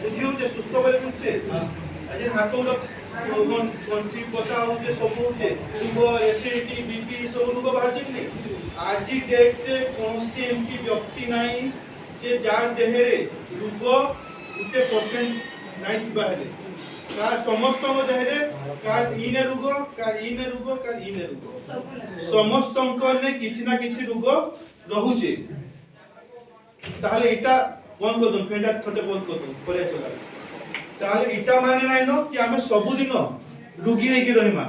बुझियो जे सुस्त बोले बुझे आज हाथ गंठी पता होचे सब होचे सुगर एसिडिटी बीपी सब रोग बाहर चिकनी आज डेट रे कोनसी एमती व्यक्ति नाही जे जार देहरे रोग 1% नाही बाहरे का समस्त देहरे कार इने रोग कार इने रोग कार इने रोग समस्त ने किछि ना किछि रोग रहुचे ताहले इटा बंद कर दो फेंडा छोटे बंद कर दो परे चला ताहले इटा माने नाही न कि हमें सब दिन रोगी हे कि रहिमा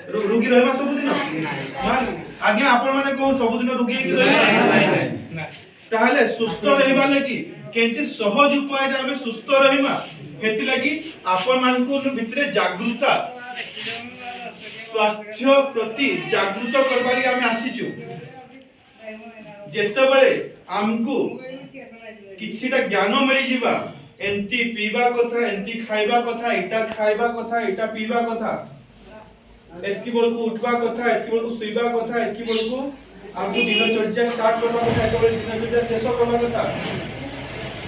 रोगी रहिमा सब दिन मान आगे आपण माने कोन सब दिन रोगी हे कि रहिमा ताहले सुस्त रहिबा लागि केंति सहज उपाय रे हमें सुस्त रहिमा हेति लागि आपण मानकु भितरे जागरूकता स्वास्थ्य प्रति जागरूक करबाली हमें आसीचु जेते बेले हमकु किछिटा ज्ञान मिली जिबा एंती पीबा कथा एंती खाइबा कथा इटा खाइबा कथा इटा पीबा कथा एतकी बळकु उठबा कथा एतकी बळकु सुइबा कथा एतकी बळकु हमकु दिनचर्या स्टार्ट करबा कथा एतकी बळकु दिनचर्या शेष करबा कथा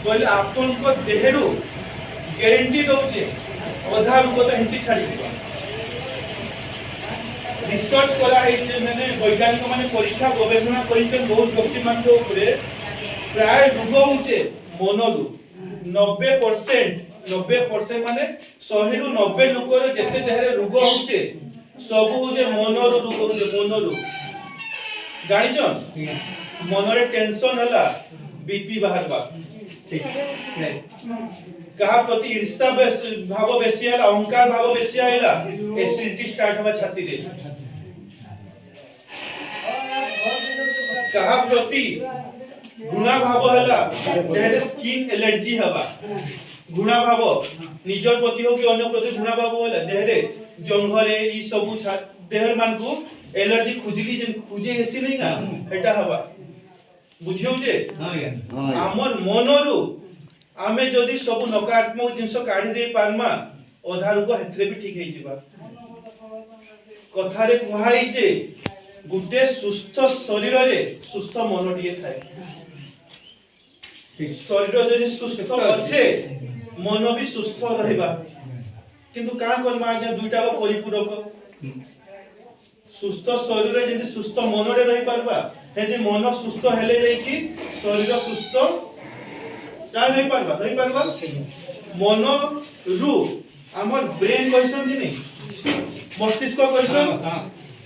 बोले आपन को देहरु गारंटी दोचे अधा रोग तो हेंती छाडी दिबा रिसर्च करा है मैंने वैज्ञानिक माने परीक्षा गवेषणा करिछन बहुत व्यक्ति मान के ऊपर प्राय रोग होचे मनोरु 90% माने 100 रु 90 लोकर जेते देहरे रोग होचे सब होचे मनोरु रोग होचे मनोरु जानिछन मनरे टेंशन हला बीपी बाहरबा ठीक है कहा प्रति ईर्ष्या भाव बेसी हला अहंकार भाव बेसी आइला एसिडिटी स्टार्ट हवा छाती रे कहा प्रति गुणा भाव हला देहरे स्किन एलर्जी हवा गुणा भाव निजर प्रति हो कि अन्य प्रति गुणा भाव हला देहरे जंघरे ई सब देहर मान को एलर्जी खुजली जे खुजे हेसी नहीं का हेटा हवा बुझियो जे हमर मनरु आमे जदी सब नकारात्मक जिंस काढी दे पारमा अधा रोग हेथरे भी ठीक हे जिबा कथारे कुहाई जे गुटे सुस्थ शरीर रे सुस्थ मन दिए थाए शरीर जदी सुस्थ अच्छे मन भी सुस्थ रहबा किंतु का करबा आज्ञा दुईटा परिपूरक सुस्थ शरीर रे जदी सुस्थ मन रे रहि परबा हेदी मन सुस्थ हेले जाई कि शरीर सुस्थ का नहीं परबा मन रु हमर ब्रेन क्वेश्चन जी नहीं मस्तिष्क क्वेश्चन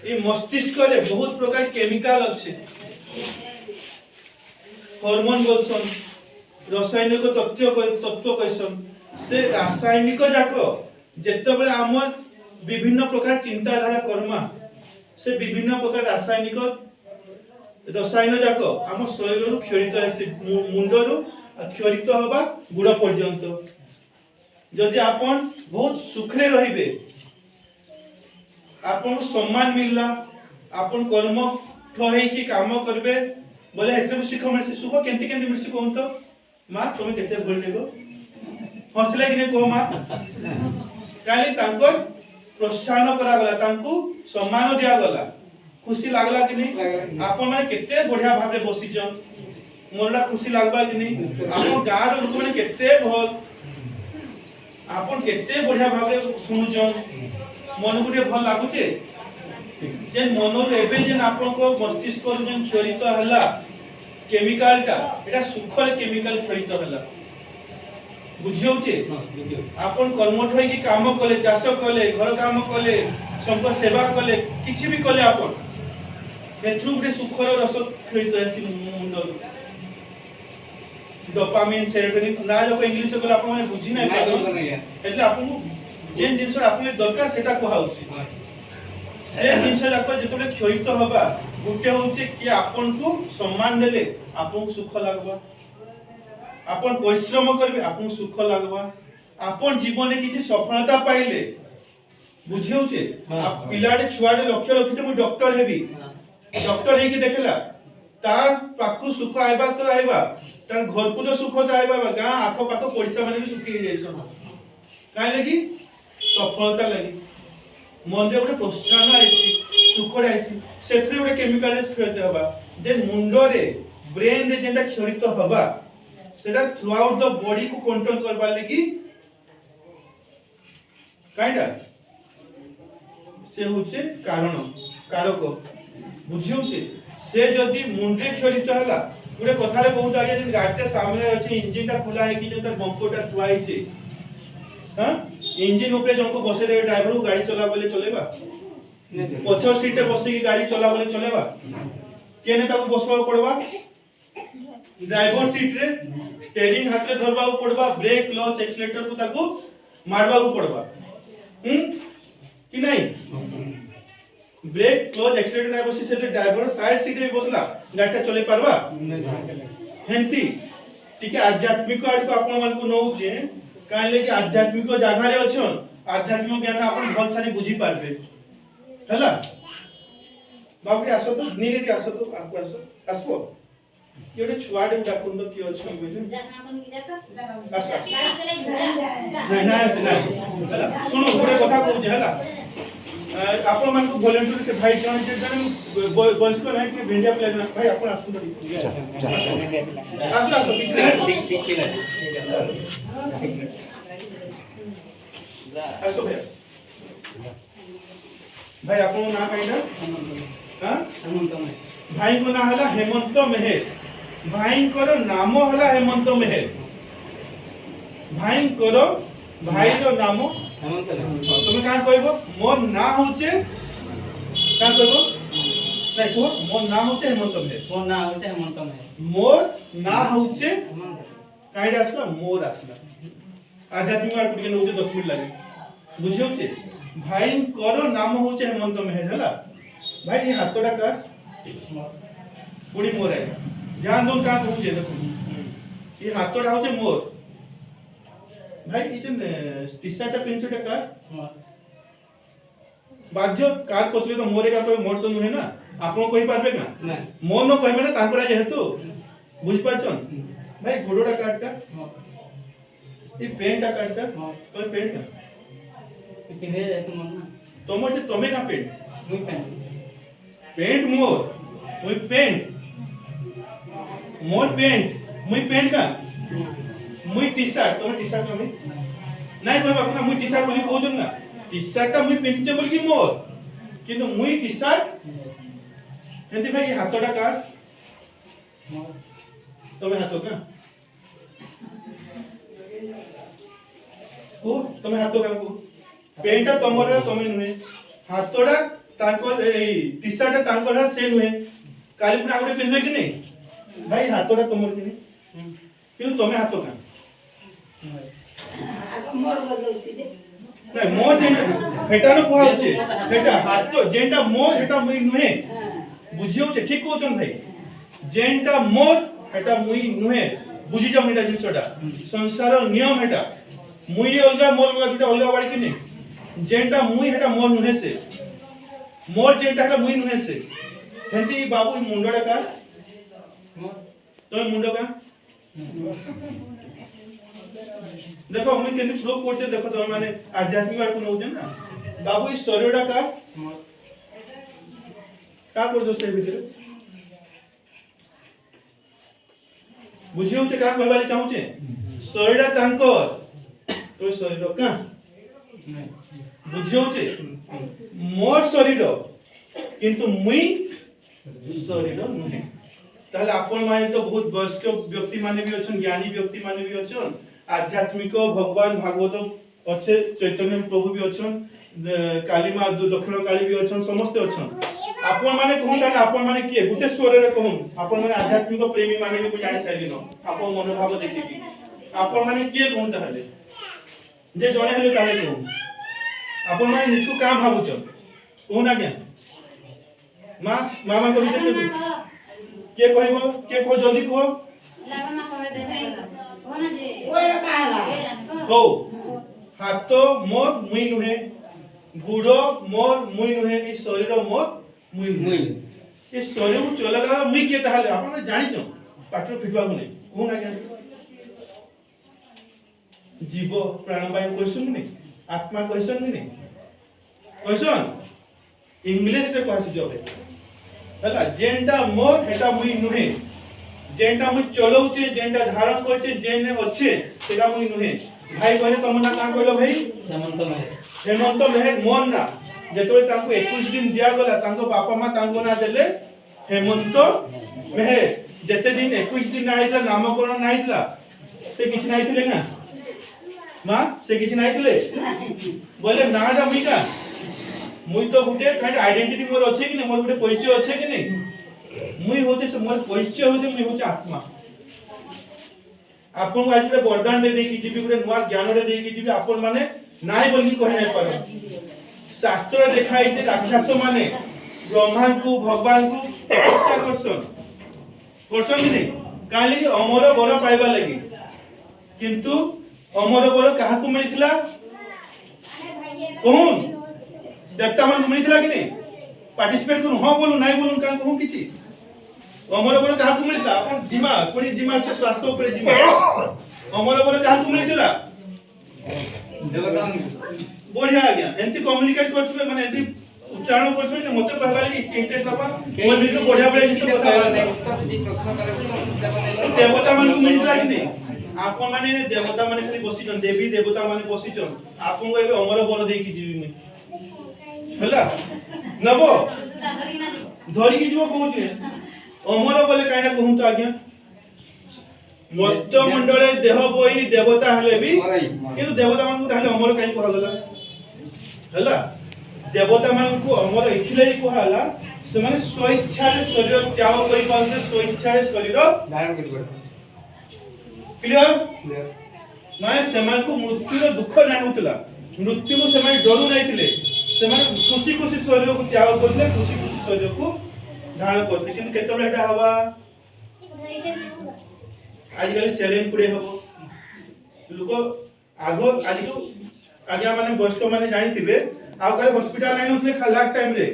ए मस्तिष्क रे बहुत प्रकार केमिकल अछि हार्मोन क्वेश्चन रासायनिक तत्व क्वेश्चन से रासायनिक जाको जेते बेले हमर विभिन्न प्रकार चिंताधारा कर्मा से विभिन्न प्रकार रासायनिक रसायन जाको हम शरीर रु क्षरित आसी मुंड रु क्षरित होबा गुड़ पर्यंत जदि आपण बहुत सुखरे रहिबे आपण सम्मान मिलला आपण कर्म ठहई की काम करबे बोले हेतरे सुख मिलसी सुख केंति केंति मिलसी कोन तो मां तुम केते बोल देबो हसले कि ने को मां काली तांकर प्रोत्साहन करा गला तांकू सम्मान दिया गला खुशी लागला कि नहीं आपण माने केते बढ़िया भाबे बसिचन मोरला खुशी लागबा कि नहीं आपण गार लोक माने केते भल आपण केते बढ़िया भाबे सुनुचन मन गुटे भल लागुचे जे मनर एबे जे आपण को मस्तिष्क रो जे क्षरित हला केमिकल टा एटा सुखर केमिकल क्षरित हला बुझियो जे आपण कर्मठ होई की काम कले चाष कले घर काम कले संक सेवा कले किछि भी कले आपण हेथु गुटे सुखर रस क्षरित आसी मुंडर डोपामिन सेरोटोनिन ना जो इंग्लिश को आपण माने बुझी नै पारो एतले आपण को जेन जिंस आपने दरकार सेटा को हाउची से जिंस जाको जेतबे क्षरित होबा गुटे होचे कि आपन को सम्मान देले आपन को सुख लागबा आपन परिश्रम करबे आपन सुख लागबा आपन जीवन में किछि सफलता पाइले बुझियो जे आप पिलाडे छुआडे लक्ष्य रखिते मु डॉक्टर हेबी डॉक्टर हे कि देखला तार पाखु सुख आइबा तो आइबा तार घर को जो सुख तो आइबा गां आखो पाखो पड़िसा माने भी सुखी जाइसन काहे लगी सफलता लगी मन रे गोटे प्रोत्साहन आइसी सुखरे आइसी सेथरे गोटे केमिकल क्षरित हबा जे मुंड रे ब्रेन रे जेंटा क्षरित हबा सेटा थ्रू आउट द बॉडी को कंट्रोल करबा लगी काइडा से होचे कारण कारक बुझियो से जदी मुंडे क्षरित हला गुडे कथारे बहुत आगे जे गाडीटे सामने अछि इंजन टा खुला है कि जे तर बम्पर टा थुआ हिचे हां इंजन ऊपर जनको बसे देबे ड्राइवर को गाड़ी चला बोले चलेबा पछो सीट बसे की गाड़ी चला बोले चलेबा केने ताको बसबा पड़बा ड्राइवर सीट रे स्टीयरिंग हाथ रे धरबा पड़बा ब्रेक क्लच एक्सीलरेटर को ताको मारबा पड़बा कि नहीं ब्रेक क्लच एक्सीलरेटर नै बसी से ड्राइवर साइड सीट रे बसला गाड़ी चले पारबा हेंती टिके आध्यात्मिक आड़ को आपण मान को नउ जे काहे ले कि आध्यात्मिक जागा रे अछन आध्यात्मिक ज्ञान आपण बहुत सारी बुझी पारबे हला बाबू आसो तो नीरे रे आसो तो आको आसो आसबो एडे छुआडे डाकुंड की अछन बुझे जहां कोन की जाता आसो गाड़ी चले नहीं ना से ना हला सुनो गोटे कथा कहू जे हला आपण मान को वॉलंटियर से भाई जण जे जण बॉयज को नहीं कि भिंडिया प्लेन भाई आपण आसो तो आसो आसो पीछे आसो भाई भाई आपण ना काइना हां हेमंत मेहर भाई को ना हला हेमंत मेहर भाई को नाम हला हेमंत मेहर भाई को भाई रो नाम हेमंत मेहर तुम का कहबो मोर ना होचे का कहबो नहीं को मोर ना होचे हेमंत मेहर मोर ना होचे हेमंत मेहर मोर ना होचे काइडा आसला मोर आसला आध्यात्मिक आर कुके नउचे 10 मिनिट लागे बुझियो छे भाई करो नाम होचे हेमंत मेहर हला भाई ये हाथोडा का पुड़ी मोर है ध्यान दोन का कहूचे देखो ये हाथोडा होचे मोर भाई ये जन टी-शर्ट पेंचोटा का बाध्य कार पछले तो मोरे का कोई मोर तो नुहे ना आपन कहि पारबे का नहीं मोर न कहबे ना तांकरा जेहेतु बुझ पाछन भाई गोडोडा काटता ये पेंटा काटता कोई पेंट का पिंधे जाय तो मन ना तोमर जे तमे का पेंट मुई पेंट पेंट मोर मुई पेंट मोर पेंट मुई पेंट का मुई टी-शर्ट तमे टी-शर्ट में नहीं कहबा ना मुई टी-शर्ट बोली कहउछन ना टी-शर्ट टा मुई पिनचे बोल की मोर किंतु मुई टी-शर्ट हेंती भाई हाथोडा का तमे हाथो का को तमे हाथो का को पेंटा तमरा तमे नुहे हाथोडा तांकर ए टी-शर्ट तांकर से नुहे काली पुना आउरे पिनबे कि नहीं भाई हाथोडा तमर कि नहीं किंतु तमे हाथो का मोर बदलछि जे नहीं मोर जेंटा हेटा न कोहा होचे हेटा हाथो जेंटा मोर हेटा मुई नुहे बुझियो छे ठीक कहउछन भाई जेंटा मोर हेटा मुई नुहे बुझि जाउ नेटा जिंसटा संसार नियम हेटा मुई अलगा मोर अलगा दुटा अलगा बाड़ी कि नहीं जेंटा मुई हेटा मोर नुहे से मोर जेंटा हेटा मुई नुहे से हेंती बाबू मुंडोडा का तो मुंडो का देखो हम केने श्लोक पढ़ते देखो तो माने आध्यात्मिक आर को नउजन ना बाबू इस शरीरडा का करजो से भीतर बुझियो जे का कहबाले चाहू छे शरीरडा तांकर तो शरीर का बुझियो छे मोर शरीर किंतु मुई शरीर नुहे ताले आपण माने तो बहुत वयस्क व्यक्ति माने भी अछन ज्ञानी व्यक्ति माने भी अछन आध्यात्मिक भगवान भागवत अच्छे चैतन्य प्रभु भी अछन काली मां दक्षिण काली भी अछन समस्त अछन आपण माने कहन ताले आपण माने के गुटे स्वर रे कहन आपण माने आध्यात्मिक प्रेमी माने भी जानि साइलिन आपण मनोभाव देखि कि आपण माने के कहन ताले जे जणे हले ताले कहन आपण माने निसको का भाबुछ कहन आज्ञा मामा को भी के कहबो के को जल्दी कहो लावा मा कहे दे कोन जे ओए काला हो हाथ मोर मुई नुहे गुड़ो मोर मुई नुहे ई शरीर मोर मुई मुई ई शरीर को चला लगा मुई के ताले आपण जानि छ पाठर फिटवा को नहीं कोन आ जीव प्राणवायु क्वेश्चन नहीं आत्मा क्वेश्चन नहीं क्वेश्चन इंग्लिश रे कहसी जबे हला जेंडा मोर हेटा मुई नुहे जेनटा मुई चलाउचे जेनटा धारण करचे जेने अच्छे सेटा मुई नुहे भाई कहले तुम ना का कहलो भाई हेमंत मेहर मोर ना जेतोले तांको 21 दिन दिया गला तांको बापा मां तांको ना देले हेमंत मेहर जेते दिन 21 दिन नाइला नामकरण नाइला से किछ नाइथिले ना मां से किछ नाइथिले बोले ना जा मुई का मुई तो गुटे काई आइडेंटिटी मोर अछि कि नै मोर गुटे परिचय अछि कि नै मुई होते से मोर परिचय होते मुई होते आत्मा आपन आज के वरदान दे कि जीवी गुटे नुवा ज्ञान दे कि जीवी आपन माने नाइ बोली कहि नै पारो शास्त्र देखाई जे राक्षस माने ब्रह्मा को भगवान को तपस्या करसन कि नै काली अमर बर पाइबा लागि किंतु अमर बर काहा को मिलितला कोन देवता मन को मिलितला कि नै पार्टिसिपेट करू हां बोलू नाइ बोलू का कहू किछि अमर बर काहा को मिलितला अपन जिमा कोनी जिमा से स्वास्थ्य ऊपर जिमा अमर बर काहा को मिलितला देवता बढ़िया आ गया एंती कम्युनिकेट करछबे माने एंती उच्चारण करछबे ने मते कहबा लागि इंटरेस्ट लापा मोर वीडियो बढ़िया बढ़िया जिस कथा देवता मन को मिलितला कि नै आपन माने देवता माने खाली बसिचन देवी देवता माने बसिचन आपन को एबे अमर बर देई कि जीवी में हला नबो धरि कि जीव कहू जे अमर बोले काइना कहू तो आज्ञा मत्य मंडले देह बोई देवता हले भी किंतु देवता मान को ताले अमर काई कहला गला हला देवता मान को अमर इखिले कहला से माने स्वेच्छा रे शरीर त्याग करि पाते स्वेच्छा रे शरीर धारण करि पर क्लियर माने समान को मृत्यु रो दुख नै होतला मृत्यु को समय डरू नै थिले से माने खुशी खुशी शरीर को त्याग करले खुशी खुशी शरीर को धारण करते किंतु केतबे एटा हवा आजकल सेलेन पुडे हबो लोक आगो आज तो आज्ञा माने वयस्क माने जानि थिबे आ काले हॉस्पिटल नै नथले लास्ट टाइम रे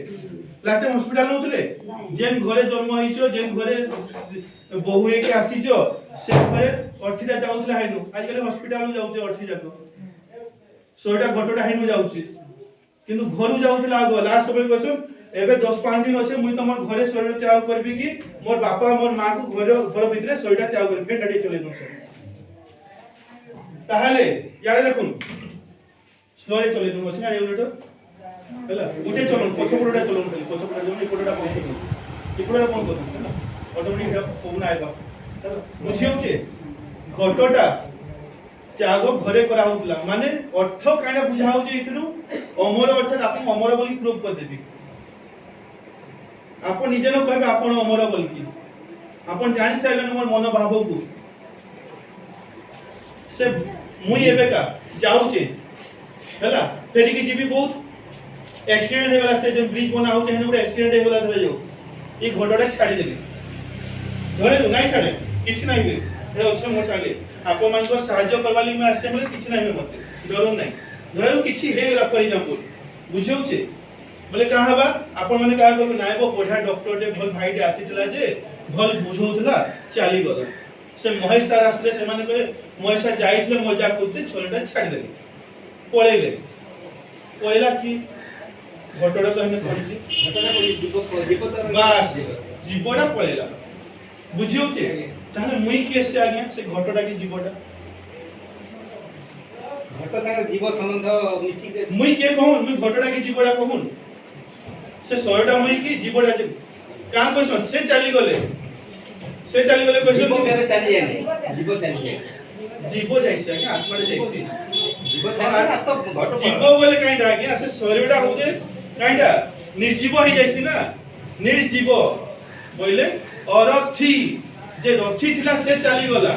लास्ट टाइम हॉस्पिटल नथले जेन घरे जन्म हिचो जेन घरे बहु के आसीजो से घरे अठीटा जाउतला हाइनु आजकल हॉस्पिटल जाउचे अठी जाको सोटा घटोटा हाइनु जाउची किंतु घरु जाउतला आगो लास्ट समय कसो एबे 10-5 दिन अछि मुई तमर घरे शरीर त्याग करबी कि मोर बापा मोर मां को घर भितरे शरीरटा त्याग करबी फेर डाडी चले न ताहाले यारे देखुन स्लोली चले न अछि ना एउलेटो हला उठे चलन पछपड़टा चलन खाली पछपड़ा जमनी पड़टा पहुंचे इपड़ा कोन कोन ऑटोमेटिक कोन आइबा बुझियो के घटोटा त्याग घरे करा होतला माने अर्थ काना बुझाउ जे इथनु अमर अर्थात आपन अमर बोली प्रूव कर देबी आपन निजे न कहबे आपन अमर बोल की आपन जानि साइलन मोर मन भाव को से मुई एबे का जाउचे हला फेरी की जीवी बहुत एक्सीडेंट हेगला से जे ब्रिज बना होचे हेने एक्सीडेंट हेगला धरे जो ई घोटडा छाडी देबी धरे नाही छाडे किछ नाही बे हे ओछे मोर साले आपन मान को सहाय्य करवाली में आसे मतलब किछ नाही मते डरो नाही धरे किछ हेगला फॉर एग्जांपल बुझौचे बोले कहा हबा आपन माने कहा को नाय बो बढ़िया डॉक्टर टे भल भाई टे आसीतला जे भल बुझौतला चाली गला से महेश सर आसले से माने कहे महेश सर जाइतले मजाक करते छोलटा छाडी देले पळेले पळेला की घटडा तो हने पडिची घटडा पडी बस जीवडा पळेला बुझियोते ताले मुई केस से आज्ञा से घटडा की जीवडा घट संग जीव संबंध मिसी के मुई के कहून मुई घटडा की जीवडा कहून से सोयटा मुई की जीवडा जे का कहसन से चली गले कहसन जीव केबे चली जाने जीव चली जाए जीव जाइसे कि आत्मा जाइसे जीव चली तो घट जीव बोले काइडा आज्ञा से शरीरटा होजे काइडा निर्जीव ही जाइसी ना निर्जीव बोले अरथी जे रथी थिला से चली गला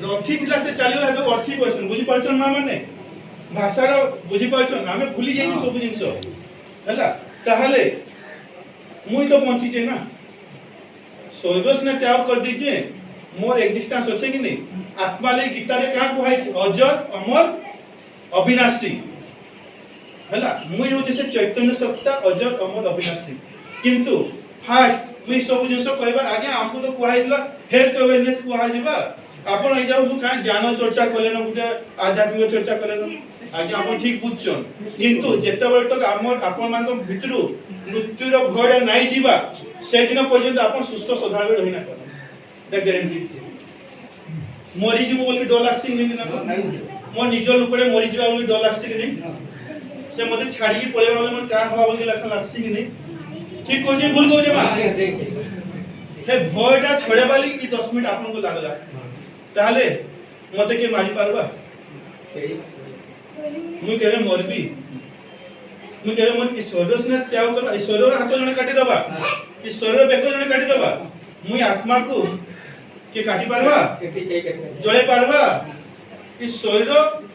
रथी थिला से चली गला तो अर्थी कहसन बुझी परछन मा माने भाषा रो बुझी परछन आमे भूली जाइछी सब जिंस हला ताहाले मुई तो पहुंची जे ना सर्वस ने त्याग कर दीजिए मोर एग्जिस्टेंस अछि कि नहीं आत्मा ले गीता रे का कहै अजर अमर अविनाशी हला मुई हो जैसे चैतन्य सत्ता अजर अमर अविनाशी किंतु फास्ट मुई सब जिंस कहबार आगे हमको तो कहैला हेल्थ अवेयरनेस कहै जिबा आपण ए जाऊ का ज्ञान चर्चा कलेन गुटे आध्यात्मिक चर्चा कलेन आज आपण ठीक बुझछन किंतु जेते बेर तक आपण मान को भितरु मृत्युर भय नाही जिबा से दिन पर्यंत आपण सुस्थ सदाबे रहि ना कर द गारंटी मरि जिमु बोली डर लागसिंग नि ना मो निज लोकरे मरि जिबा बोली डर लागसिंग नि से मते छाड़ी की पळेबा बोली मन का हवा बोली लखा लागसिंग नि ठीक कोजे भूल कोजे बा हे भयटा छड़ेबाली कि 10 मिनिट आपन को लागला ताले मते के मारी पारबा मुई केरे मरबी मुई केरे मन ईश्वर से त्याग करबा ईश्वर हाथ जने काटी दबा ईश्वर बेक जने काटी दबा मुई आत्मा को के काटी पारबा जळे पारबा ईश्वर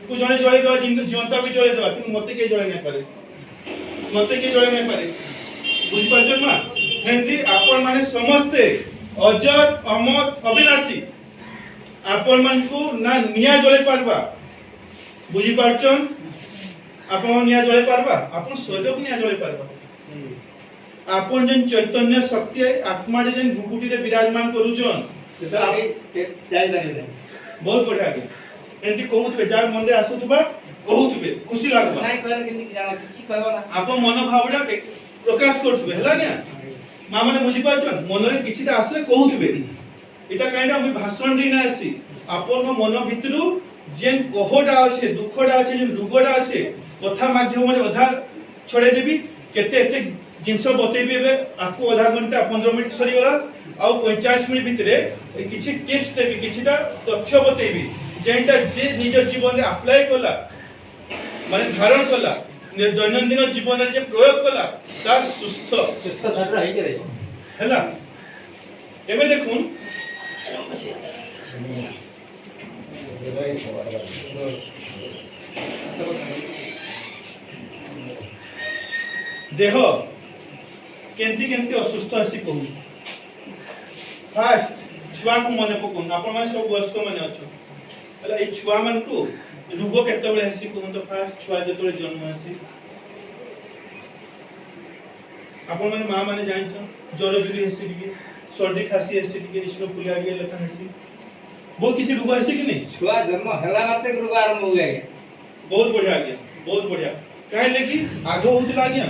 को जने जळे दबा जीवंता भी जळे दबा कि मते के जळे नै पारे मते के जळे नै पारे बुझ पाछन मा हेंदी आपण माने समस्ते अजर अमर अविनाशी आपण मान को ना निया जळे पारबा बुझी पाछन आपण निया जळे पारबा आपण शरीर को निया जळे पारबा आपण जन चैतन्य शक्ति आत्मा जन भुकुटी रे विराजमान करूछन सेटा जाई जाई बहुत बढ़िया के एंती कहउतबे जार मन रे आसुतबा कहउतबे खुशी लागबा नाही कहले केनी जाना किछि कहबा ना आपण मन भावडा प्रकाश करथबे हला क्या मा माने बुझी पाछन मन रे किछिटा आसले कहउतबे एटा काइना हम भाषण देना आसी आपण मन भितरु जेन कोहडा আছে दुखडा আছে जेन रुगडा আছে कथा माध्यम रे आधा छडे देबी केते एते जिंस बतेबी बे आको आधा घंटा 15 मिनिट सरी गला आ 45 मिनिट भितरे किछि टिप्स देबी किछिटा तथ्य बतेबी जेंटा जे निज जीवन रे अप्लाई कला माने धारण कला दैनंदिन जीवन रे जे प्रयोग कला ता सुस्थ शरीर रही करे हैला एमे देखुन देह केंती केंती असुस्थ आसी कहू फास्ट छुआ को मने पकोन आपण माने सब वयस्क माने अछ हला ए छुआ मान को रोग केते बेले आसी कहू तो फास्ट छुआ जेतोले जन्म आसी आपण माने मां माने जानिछन ज्वर जुरी हेसी दिके सर्दी खासी हेसी दिके निश्नो फुलिया दिके लखन हेसी बहुत किसी रोग आसी कि नहीं छुआ जन्म हला माते रोग आरंभ हो गया बहुत बढ़िया गया बहुत बढ़िया काहे लेकी आगो होतला गया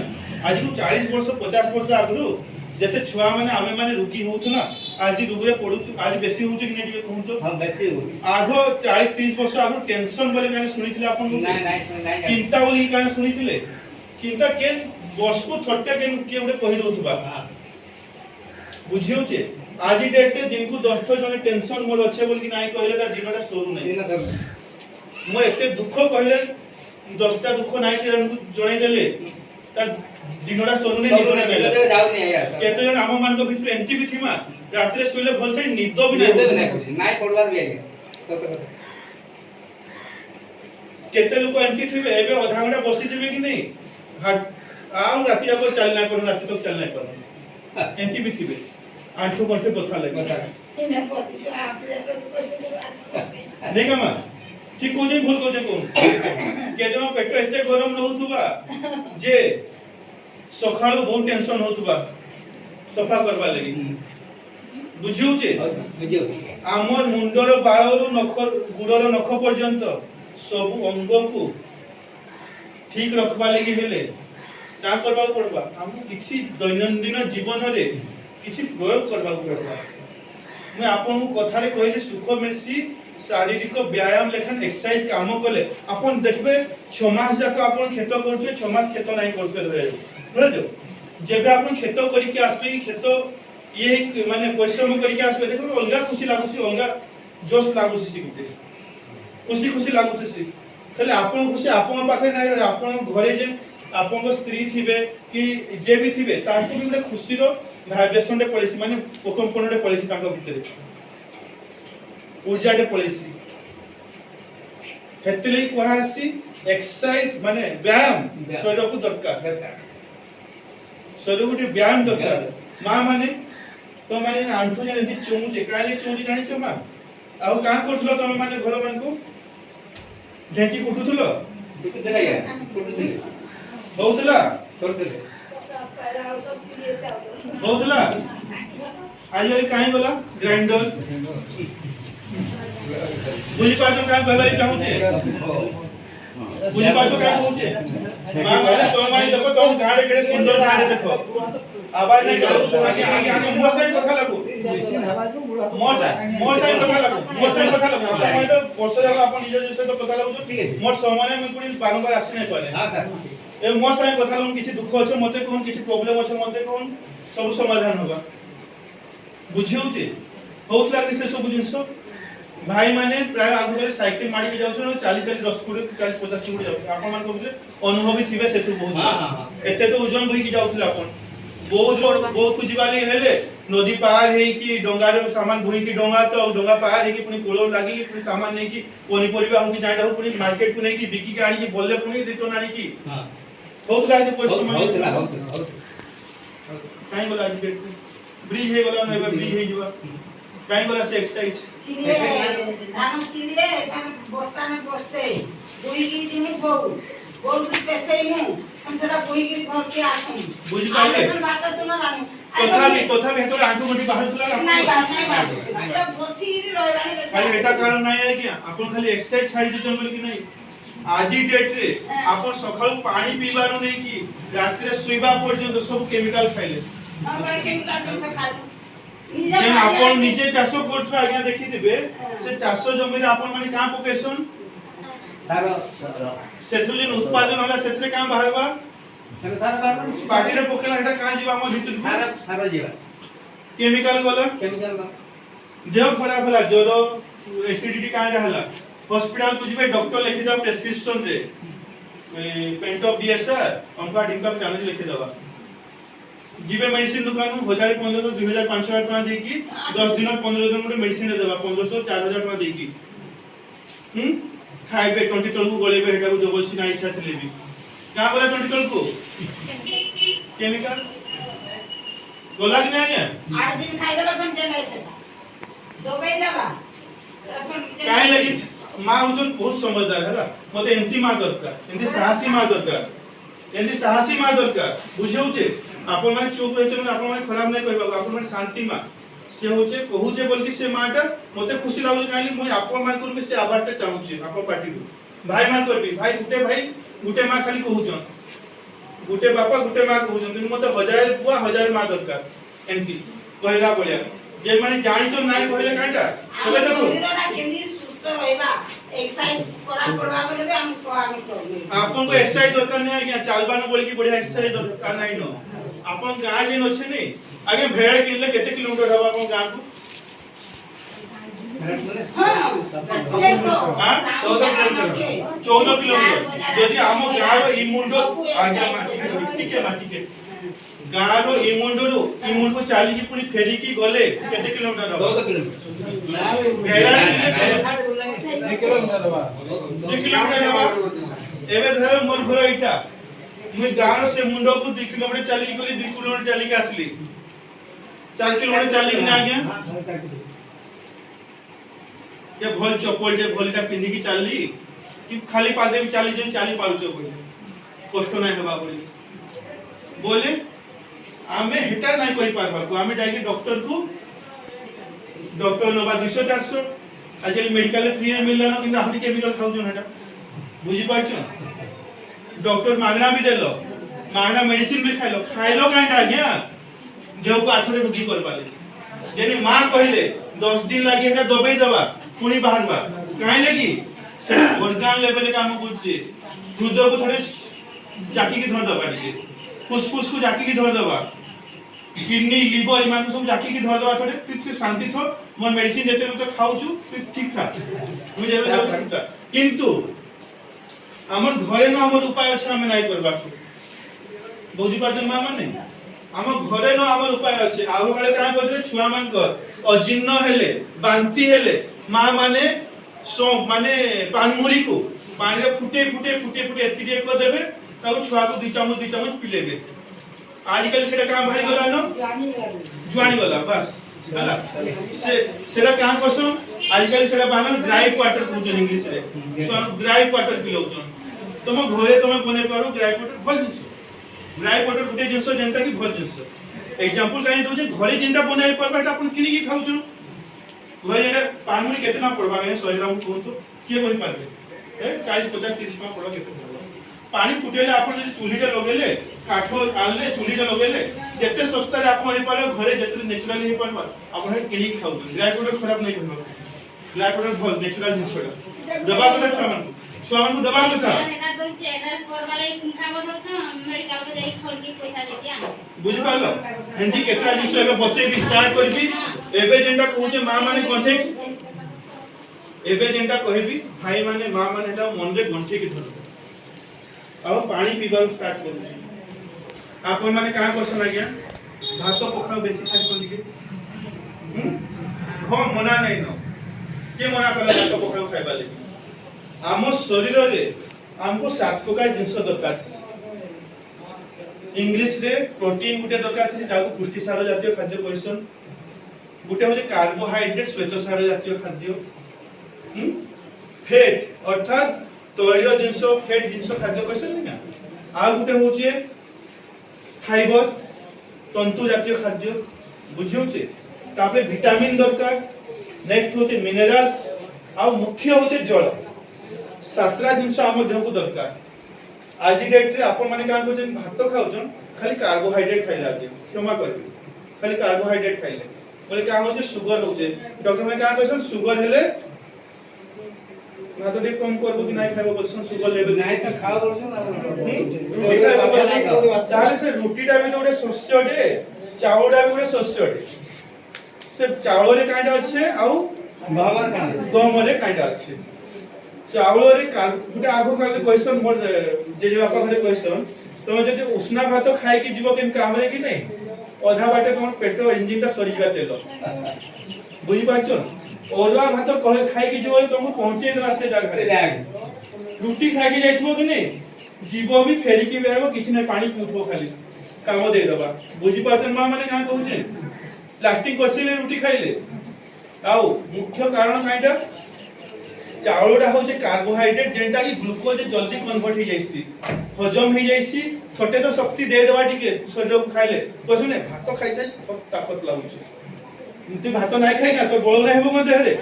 आज को 40 वर्ष 50 वर्ष आगरो जते छुआ माने आमे माने रोगी होतना आज रोगरे पडु आज बेसी होउछ कि नहीं कहू तो हम बेसी हो आगो 40 30 वर्ष आगो टेंशन बोले काने सुनिथिले आपन नहीं नहीं नहीं चिंता बोली काने सुनिथिले चिंता के वर्ष को थट्टा के उडे कहि दोथबा बुझियो छे आज डेट के दिन को 10 जने टेंशन मोर अच्छे बोल कि नाही कहले ता दिनटा सोरु नहीं मो एते दुख कहले 10टा दुख नाही के जणे देले ता दिनटा सोरु नहीं निदो नहीं जाऊ नहीं यार केते जन हम मान को भितर एंटी भी थिमा रात्रे सोइले भल से निद भी नहीं पड़ला भी आगे सत केते लोक एंटी थिबे एबे आधा घंटा बसी थिबे कि नहीं आउ राति जाको चल ना करू राति तक चल ना करू एंटी भी थिबे आंठो कंठे पथरा लगे इने पति तो आप नहीं कमा ठीक को नहीं भूल को देखो के जमा पेट एते गरम रहउतबा जे सखाळो बहुत टेंशन होतबा सफा करबा लागि बुझियो जे बुझियो आमर मुंडर बाळरो नख गुडर नख पर्यंत सब अंग को ठीक रखबा लागि हेले का करबा पड़बा हमको किछि दैनंदिन जीवन रे किछि प्रयोग करबा पड़बा मैं आपन को कथा रे कहले सुख मिलसी शारीरिक व्यायाम लेखन एक्सरसाइज काम कले अपन देखबे 6 मास जाक अपन खेत करथे 6 मास खेत नाही करथे रहे बुझो जेबे अपन खेत करी के आसबे खेत ये माने परिश्रम करी के आसबे देखो अलगा खुशी लागुसी अलगा जोश लागुसी सिकुते खुशी खुशी लागुसी खले आपन खुशी आपन पाखे नाही रहे आपन घरे जे आपन को स्त्री थिबे कि जे भी थिबे तांको भी ଗୋଟେ खुशी रो भाइब्रेशन रे पळेसी माने पोकंपन रे पळेसी तांको भितरे ऊर्जा रे पळेसी हेतले कोहासी एक्सरसाइज माने व्यायाम शरीर को दरकार शरीर को व्यायाम दरकार मां माने तो माने आंठो जे नदी चोंजे काले चोंजे जानि छ मां आ का करथलो तमे माने घर मान को ढेंटी कुटुथलो कुटु देला यार कुटु देला होतला करते होतला आज काई गला ग्राइंडर बुझी पाटो का कहले चाहूचे बुझी पाटो का कहूचे मां माने तो माने देखो तुम गाड़े केड़े सुंदर गाड़े देखो आवाज नहीं करो आगे मोर साई कथा लागो मोर साई कथा लागो आपण माने तो वर्ष जाक आपण निज निज सहित कथा लागो ठीक है मोर समय में कोनी बारंबार आसी नहीं पाले हां सर ए मोर साई कथा लागो किछि दुख अछि मते कोन किछि प्रॉब्लम अछि मते कोन सब समाधान होगा बुझियोते बहुत लागले से सब जिंस भाई माने प्राय आगुले साइकिल माडी के जाउछन 40 10 फुट 40 50 फुट जाउ आपण मान कहबे अनुभवी थिबे सेतु बहुत हां एते तो ओजन बोही की जाउथले आपण बहुत लोग बहुत कुछ वाली हेले नदी पार हे कि डोंगा रे सामान बोही की डोंगा तो डोंगा पार हे कि पुनी कोलो लागी कि पुनी सामान नै कि कोनी परिबा हम कि जाय रहू पुनी मार्केट को नै कि बिकी के आनी कि बोलले पुनी देतो नानी कि हां बहुत लागे पैसा बहुत काई बोला ब्रिज हे गला नै ब्रिज हे जुवा काई बोला से एक्सरसाइज चिड़िए धान चिड़िए पान बस्ता में बसते बुई की दिन बहु बहुत पैसे मु हम सदा बुई की घर के आसम बुझि पाइले अपन बात तो ना लानु तथापि हेतोला आंटू गंटी बाहर तुला नहीं बात एटा बसी रहबाने बेसा खाली एटा कारण नाही है कि आपण खाली एक्सरसाइज छाडी देचन बोल कि नाही आजी डेट रे आपण सकाळ पानी पीबारो नै कि रात्री सुइबा पर्यंत सब केमिकल खाइले हम बड़े केमिकल से खालु जेन आपण निजे चाषो करथो आज्ञा देखि दिबे से चाषो जमी रे आपण माने का पकेसन सारो सेथु जेन उत्पादन होला सेथरे का बाहरबा सारो बार पार्टी रे पकेला एटा का जीवा हम भितर सारो जीवा केमिकल गला केमिकल देह खराब होला ज्वर एसिडिटी का रहला हॉस्पिटल को जिबे डॉक्टर लिखि दा प्रेस्क्रिप्शन रे पेंट ऑफ डीएसआर हमका डिंका चैनल लिखि दवा जिबे मेडिसिन दुकान में 1500 2000 5000 टका दे की 10 दिन 15 दिन में मेडिसिन दे देबा 1500 4000 टका दे की खाइबे 20 टल को गलेबे हेटा को जबरदस्ती ना इच्छा थले भी का बोला 20 टल को केमिकल गोला कि नहीं है 8 दिन खाइ देला पण ते नहीं से दोबे देबा अपन काय लगी मां उजन बहुत समझदार है मते एंती मां दरकार एंती साहसी मां दरकार एंती साहसी मां दरकार बुझौचे आपण माने चुप रहते आपण माने खराब नहीं कहबा आपण माने शांति मां से होचे कहूचे बोल कि से माटा मते खुशी लागु काली मोय आपण मान कर से आभारटा चाहूचे आपण पार्टी को भाई मान करबी भाई गुटे मां खाली कहूचन गुटे बापा गुटे मां कहूचन दिन मते 1000 बुआ 1000 मां दरकार एंती कहला बोलिया जे माने जानि तो नाही कहले काटा तबे देखो शरीरटा केंदी सुस्त रहबा एक्सरसाइज करा पड़बा बोले बे हम को आमी करबे आपन को एक्सरसाइज दरकार नहीं आज्ञा चालबानो बोली कि बढ़िया एक्सरसाइज दरकार नहीं न आपन गां जेन अछि ने आगे भेड़ किनले केते किलोमीटर हबा आपन गां को हां देखो हां 14 किलोमीटर 14 किलोमीटर यदि हम गां रो ई मुंडो आज्ञा माटी के गां रो ई मुंडो को चाली की पूरी फेरी की गले केते किलोमीटर हबा 14 किलोमीटर भेड़ा किनले 2 किलोमीटर हबा एबे धर मोर घर इटा मुई गांव से मुंडो को 2 किलोमीटर चली गली 2 किलोमीटर चली के असली 4 किलोमीटर चली कि ना गया ये भल चप्पल जे भलटा पिंदी की चली कि खाली पादे भी चली जे चली पाउचो बोले कष्ट नाही हबा बोले आमे हेटा नाही कहि पारबा को आमे डाइके डॉक्टर को डॉक्टर नबा 200 400 आजकल मेडिकल फ्री में मिलला न किंतु हम केमिकल खाउ जो हेटा बुझी पाछो डॉक्टर मागना भी देलो मागना मेडिसिन भी खाइलो कांटा गया देह को आठरे रुगी कर पाले जेनी मां कहले 10 दिन लागी एटा दबई दबा पुनी बाहरबा काई लगी से ऑर्गन लेवल काम करछे हृदय को थोड़े जाकी के धर दबा टिके फुसफुस को जाकी के धर दबा किडनी लिवर इमान को सब जाकी के धर दबा थोड़े फिर शांति थो मोर मेडिसिन देते तो खाउछु फिर ठीक था मुझे ठीक था किंतु हमर घरे न हमर उपाय अछि हम नाही करबा बुझी पाछन मां माने हम घरे न हमर उपाय अछि आगो काले काय करले छुआ मान कर अजीर्ण हेले बांती हेले मां माने सो माने पानमुरी को पानी रे फुटे एतिडे को देबे ताऊ छुआ को 2 चम्मच पिलेबे आजकल सेटा काम भारी गला न जुआनी गला बस गला सेटा काम करसो आजकल सेटा बानन ड्राई वाटर कहउछन इंग्लिश रे सो ड्राई वाटर पिलौछन तुम घरे तुम बने पारो ड्राई वाटर भल जिंस ड्राई वाटर गुटे जिंस जेंटा कि भल जिंस एग्जांपल काई दो जे घरे जिंदा बनाई परबाटा अपन किनी की खाउ छु घरे जेना पानी केतना पड़बा 100 ग्राम कोन तो के कोइ पारबे 40 50 30 मा पड़ो केते पानी फुटेले अपन जे चुलीटे लगेले काठो आनले चुलीटे लगेले जेते सस्ता रे अपन हे पारो घरे जेते नेचुरली हे परबा अपन हे किनी खाउ ड्राई प्रोडक्ट खराब नहीं करबो ड्राई प्रोडक्ट भल नेचुरल जिंसडा दबा को छुआ को दबा को एना कोइ चैनल करवाले कुंठा बदौ मेडिकल को जाई खोल के पैसा देके आ बुझ पालो हेंजी केतरा जिंस एबे बते भी स्टार्ट करबी एबे जेंटा कहूचे मां माने गंठे एबे जेंटा कहबी भाई माने मां माने ता मन रे गंठे की धरबो अब पानी पीबार स्टार्ट करू आपन माने का करछन आज्ञा भात पखाव बेसी खाइ कोनी के घ मना नै न के मना कला भात पखाव खाइबा ले आम शरीर रे हमको 7 प्रकार जिंस दरकार इंग्लिश रे प्रोटीन गुटे दरकार छै जाको पुष्टि सार जातीय खाद्य कहसन गुटे होजे कार्बोहाइड्रेट श्वेत सार जातीय खाद्य फैट अर्थात तैलीय जिंस फैट जिंस खाद्य कहसन ना आ गुटे होचे फाइबर तंतु जातीय खाद्य बुझियोचे तापरे विटामिन दरकार नेक्स्ट होचे मिनरल्स आ मुख्य होचे जल सातरा जिंस हम देह को दरकार आज डेट रे आपण माने का कहजन भात खाउछन खाली कार्बोहाइड्रेट खाइला के क्षमा करबी खाली कार्बोहाइड्रेट खाइले बोले का होचे शुगर होचे डॉक्टर माने का कहछन शुगर हेले भात दे कम करबो कि नाही खाइबो बोलछन शुगर लेवल नहीं तो खाओ बोलছো ना ताले से रोटीटा भी गोटे शस्य डे चावलटा भी गोटे शस्य डे से चावल रे काइटा अच्छे आउ बाबर का गम रे काइटा अच्छे चावल रे गुटे आगो काले क्वेश्चन मोर जे बापा घरे क्वेश्चन तुम जदि उष्णा भात खाइ कि जीव केन काम रे कि नै अधा बाटे तुम पेट इंजिन ता सरी जा तेल बुझी पाछो ओरवा भात कहे खाइ कि जीव तुमको पहुंचे देवा से जगह रे रोटी खाइ कि जाइछबो कि नै जीव भी फेरी कि बेबो किछ नै पानी पीउथबो खाली काम दे दबा बुझी पाछन मां माने का कहूचे लास्टिंग करसिले रोटी खाइले आउ मुख्य कारण काइटा चावलटा होचे कार्बोहाइड्रेट जेंटा की ग्लूकोज जल्दी कन्वर्ट हो जाइसी हजम हो जाइसी छोटे तो शक्ति दे देबा टिके शरीर को खाइले कसने भात खाइ खाइ बहुत ताकत लागुची तू भात नाही खाइ ना तो बळ नाही हो मधे रे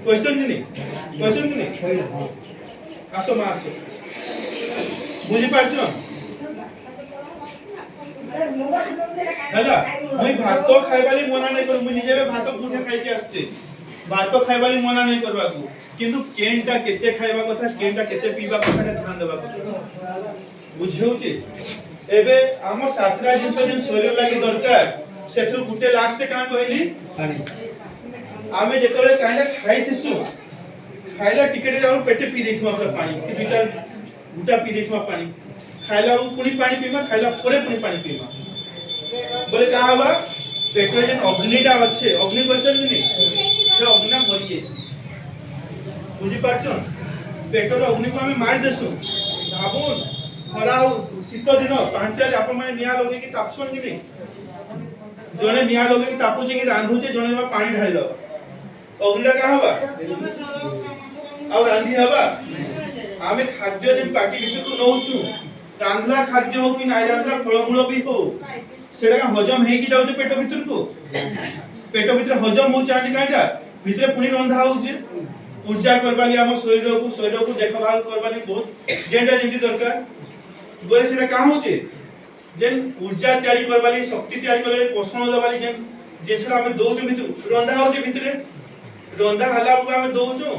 क्वेश्चन कि नहीं आसो मा आसो बुझी पाछो हला मुई भात खाइबाली मना नहीं करू मुई निजे भात पुठे खाइ के आछे भात खाइबाली मना नहीं करबा को किंतु केनटा केते खाइबा कथा केनटा केते पीबा कथा ध्यान देबा कथा बुझियोचे एबे हमर सातरा जिंस जे शरीर लागि दरकार सेथु गुटे लास्ट का कहली पानी आमे जेतले काइला खाइ थिसु खाइला टिकेट हम पेटे पी देखिमा पर पानी कि दु चार गुटा पी देखिमा पानी खाइला हम पुनी पानी पीमा खाइला परे पुनी पानी पीमा बोले का हवा पेटो जे अग्निटा अच्छे अग्नि क्वेश्चन कि नहीं से अग्नि मरि जेसी बुझी पाछो पेटर अग्नि को हमें मार देसु भाबुन खरा शीत दिन पांचल आपण माने निया लगे कि तापसन कि नहीं जने निया लगे कि तापुचे कि रांधुचे जने में पानी ढाली दो अग्निटा का हवा और रांधी हवा आमे खाद्य जे पाटी भीतर को नउचु रांधला खाद्य हो कि ना रांधला फळमूल भी हो सेडा हजम हे कि जाउचे पेट भीतर को पेट भीतर हजम हो चानी काटा भीतर पुनी रंधा होउचे ऊर्जा करबाली हम शरीर को देखभाल करबाली बहुत जेंडा जेंटी दरकार बोले सेटा का होचे जेन ऊर्जा तैयारी करबाली शक्ति तैयारी करबाली पोषण देबाली जेन जेछड़ा हम दोजो भीतर रंधा होचे भीतर रंधा हला को हम दोजो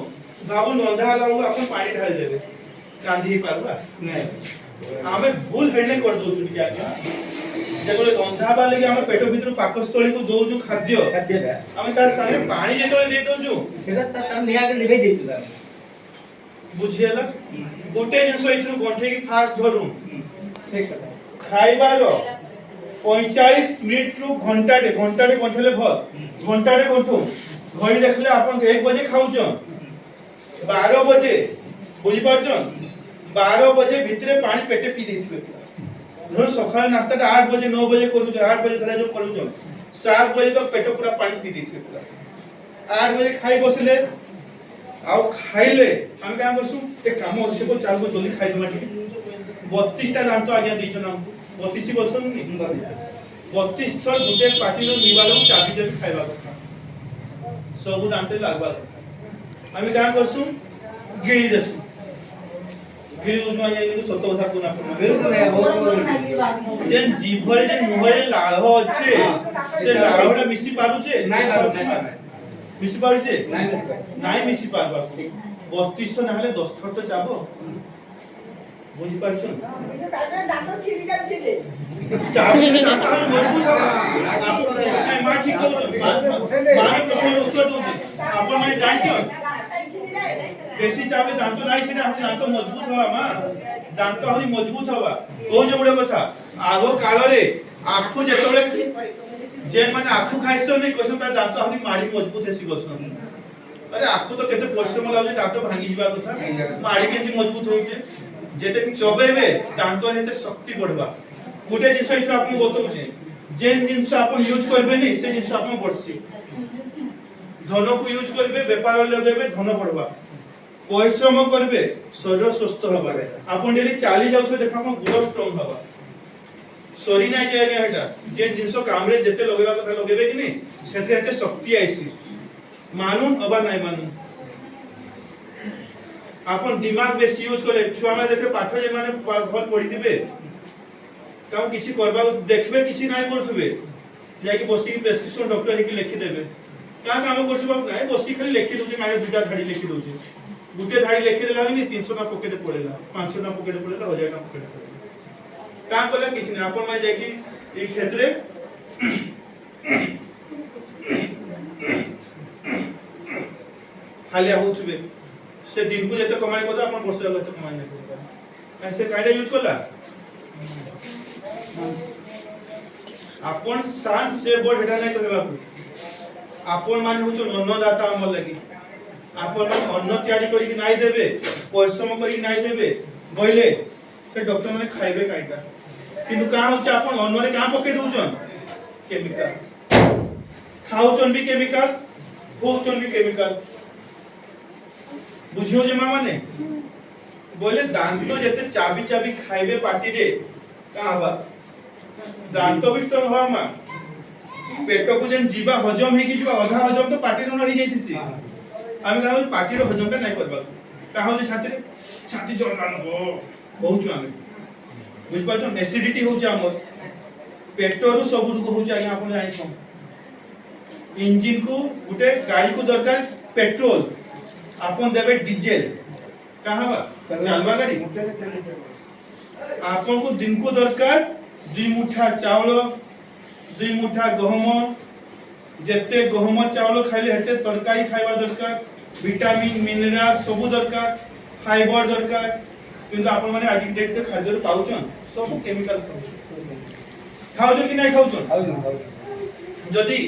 बाबू रंधा हला को अपन पानी ढाल देबे रांधी पारबा नहीं आमे भूल हेने कर दो तुनी आज्ञा जेतले रंधा बाले हम पेट भीतर पाकस्थली को दोजो खाद्य खाद्य बा हम तार संगे पानी जेतले दे दोजो सेटा त निया के लिबे देतला बुझियला गोटे जिंस इथु गंठे की फास्ट धरु ठीक है खाइबार 45 मिनिट रु घंटाटे गंठले भर घंटाटे गंठो घड़ी देखले आपन 1 बजे खाउछन 12 बजे बुझी पाछन 12 बजे भीतर पानी पेटे पी देथिबे धर सकाळ नास्ता 8 बजे 9 बजे करू 8 बजे धरा जो करू 7 बजे तो पेट पूरा पानी पी देथिबे पूरा 8 बजे खाई बसले आउ खाइले हम का करसु ए काम अछि को चालबो जल्दी खाइ दमा ठीक 32 टा दांत आज्ञा दैछन हम 32 वर्ष नी 32 थर गुटे पार्टी रो निवालो चाबी चाबी खाइबा କଥା सब दांते लागबा କଥା आमी का करसु गिळी देसु गिळी उजमा जाई सत କଥା कोना कोना बिल्कुल है बहुत जे जीभरे जे मुहरे लाभ अछि से लाभडा मिसी पारुचे नहीं पारुचे मिसी पारुचे नहीं नाही मिसी पारबा 32 थर नहले 10 थर तो जाबो बुझी पारछन चाबी दांत मजबूत हवा नाही मा ठीक कहू माने प्रश्न उत्तर दउचे आपण माने जानिछो बेसी चाबी दांत नाही छे हम दांत मजबूत हवा मा दांत हरी मजबूत हवा ओ जे बडे कथा आगो काल रे आखु जेतबे जे माने आखु खाइसो नै कसम तार दांत हरी माडी मजबूत हेसी बसन अरे आखु तो केते परिश्रम लागे दांत भांगी जिबा कथा माडी केति मजबूत होचे जेते चबेबे दांत हेते शक्ति बढ़बा गुटे जिंस इथरा आपन बतौचे जे जिंस आपन यूज करबे नै से जिंस आपन बढ़सी धन को यूज करबे व्यापार लगेबे धन बढ़बा परिश्रम करबे शरीर स्वस्थ हबा आपन डेली चाली जाउथो देखा हम गुड स्ट्रांग हबा सरी नै जाय हेटा जे जिंस काम रे जेते लगेबा कथा लगेबे कि नै सेते हेते शक्ति आइसी मानुन अबा नै मानुन आपन दिमाग बेसी यूज करे छुआ माने देखे पाठ जे माने भल पढी दिबे काम किछि करबा देखबे किछि नै करथबे जाय कि बसी प्रेस्क्रिप्शन डॉक्टर हे कि लिखि देबे का काम करथबा नै बसी खाली लिखि दोचे माने दुटा धाड़ी लिखि दोचे गुटे धाड़ी लिखि देला कि 300 ना पॉकेट पड़ेला 500 ना पॉकेट पड़ेला 1000 ना पॉकेट पड़ेला का कला किछि नै आपन माने जाय कि ई क्षेत्रे हालिया होथबे से दिन को जते कमाई करता अपन वर्ष लगे तो कमाई नहीं करता ऐसे कायदा यूज करला अपन शान से बोर्ड हेटा नहीं करबा अपन माने हो अन्नदाता हमर लगी अपन माने अन्न तैयारी करी कि नहीं देबे परिश्रम करी कि नहीं देबे बोले से डॉक्टर माने खाइबे काइटा किंतु का होचे अपन अन्न रे का पके दोचन केमिकल खाउचन भी केमिकल होचन भी केमिकल बुझियो जे मामा ने बोले दांत जते चाबी चाबी खाइबे पार्टी रे का हबा दांत भी स्ट्रांग हवा मा पेट को जन जीवा हजम हे कि जीवा आधा हजम तो पार्टी रो रही जाईतिसी आमे कहू पार्टी रो हजम का नहीं करबा का हो जे छाती जळला नको कहूछु आमे बुझ पाछन एसिडिटी हो जा हमर पेट रो सब दुख हो जा आपण जानि छम इंजन को गुटे गाड़ी को दरकार पेट्रोल आपन देबे डीजल कहां बा चलवा गाड़ी आपन को दिन को दरकार 2 मुठा चावल 2 मुठा गहम जत्ते गहम चावल खाइले हेते तरकारी खाइबा दरकार विटामिन मिनरल सब दरकार फाइबर दरकार किंतु आपन माने आज डेट के खाद्य पाउछन सब केमिकल खाउछन कि नै खाउछन जदी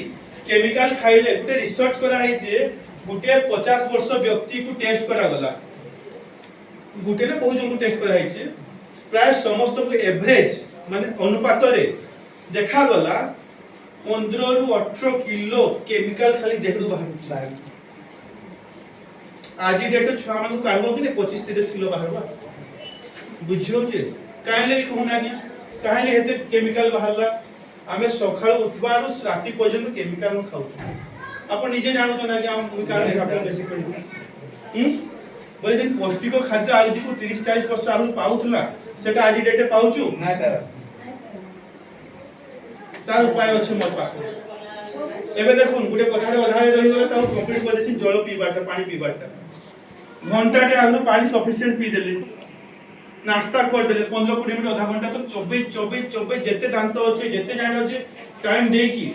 केमिकल खाइले गुटे रिसर्च करा है जे गुटे 50 वर्ष व्यक्ति को टेस्ट करा गला गुटे ने बहुत जन टेस्ट करा है प्राय समस्त को एवरेज माने अनुपात रे देखा गला 15 रु 18 किलो केमिकल खाली देखु बाहर आज डेट छुआ मन को कहबो कि 25 30 किलो बाहरबा बुझियो जे काहेले कहना नि काहेले हेते केमिकल बाहरला आमे सखाळ उठबारु राती पर्यंत केमिकल न खाउ आपण निजे जानू तो ना कि हम कारण आपण बेसी करी बोले जे पौष्टिक खाद्य आज को 30 40 वर्ष आगु पाउथला सेटा आज डेटे पाउछु ना तार उपाय अछि मोर पास एबे देखुन गुटे कथाडे अधारे रहि गेला ताऊ कंप्लीट कर देसिन जल पीबाटा पानी पीबाटा घंटाटे आगु पानी सफिशिएंट पी देले नाश्ता कर देले 15 20 मिनिट आधा घंटा तो चोबे जेते दांत अछि जेते जाने अछि टाइम दे की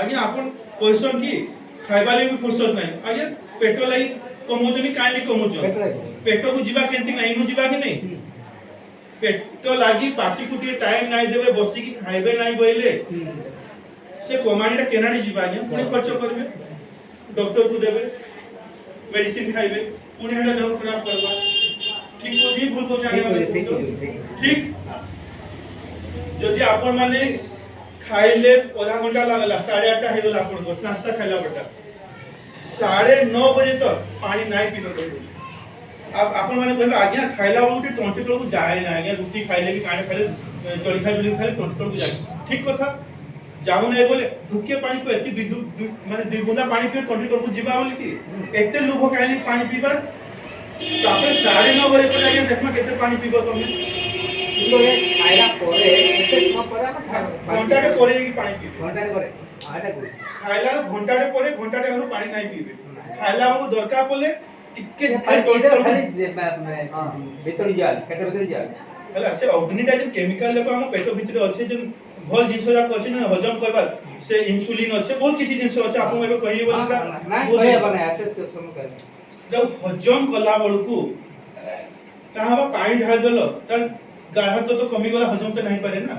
आगे आपण क्वेश्चन की खाइबा ले भी फुर्सत नहीं आगे पेटो लाई कमोजनी काली कमोजन पेटो को जीवा केंती नहीं नु जीवा के नहीं पेटो लागी पार्टी को टे टाइम नहीं देबे बसी की खाइबे नहीं बोइले से कमानीटा केनाडी जीवा आगे पुणी खर्च करबे डॉक्टर को देबे मेडिसिन खाइबे पुणी हेडा देह खराब करबा ठीक को जी भूल को जागे ठीक जदि आपण माने खाइले आधा घंटा लागला 8:30 हे गेला आपण को नाश्ता खाइला बटा 9:30 बजे तक पानी नहीं पीनो पड़े अब आपण माने कहबे आज्ञा खाइला उठी टोंटी को जाए ना आज्ञा रोटी खाइले कि काने खाइले चली खाइले टोंटी को जाए ठीक कथा जाऊ नहीं बोले ढुके पानी पे एति माने दुई बुंदा पानी पे तंटी तलकू जीवा बोली कि एते लोभ काली पानी पीबार तापर 9:30 बजे पर आगे देखमा केते पानी पीबो तुम କିନ୍ତୁ ଏ ଖାଇଲା ପରେ କେତେ ସମୟ ପରେ ଆମେ घंटाटे परे ही पानी पीबे ଘଣ୍ଟାଟେ ପରେ ଆଟା କରୁ खाइला घंटाटे परे घंटाटे घर पानी नहीं पीबे खाइला वो दरकार पले टिके ଖାଲି तंटी ଖାଲି तलकू ଭିତର ଯାଅ ପେଟ ଭିତର ଯାଅ ହେଲା ସେ ଅଗ୍ନିଟା ଯେ କେମିକାଲ ଲେକ ଆମ ପେଟ ଭିତରେ ଅଛି ଯେ ଭଲ ଜିନିଷ ଯାକ ଅଛି ନା ହଜମ କରବାର ସେ ଇନସୁଲିନ ଅଛି ବହୁତ କିଛି ଜିନିଷ ଅଛି ଆପଣ ଏବେ କହିବେ ବୋଲି ନାଇଁ କହିବା ବନା ଏତେ ସମୟ କହିବା जब हजम कला बळकू कहा बा पानी ढाल देलो त गाढ़ तो कमी गला हजम तो नहीं पारे ना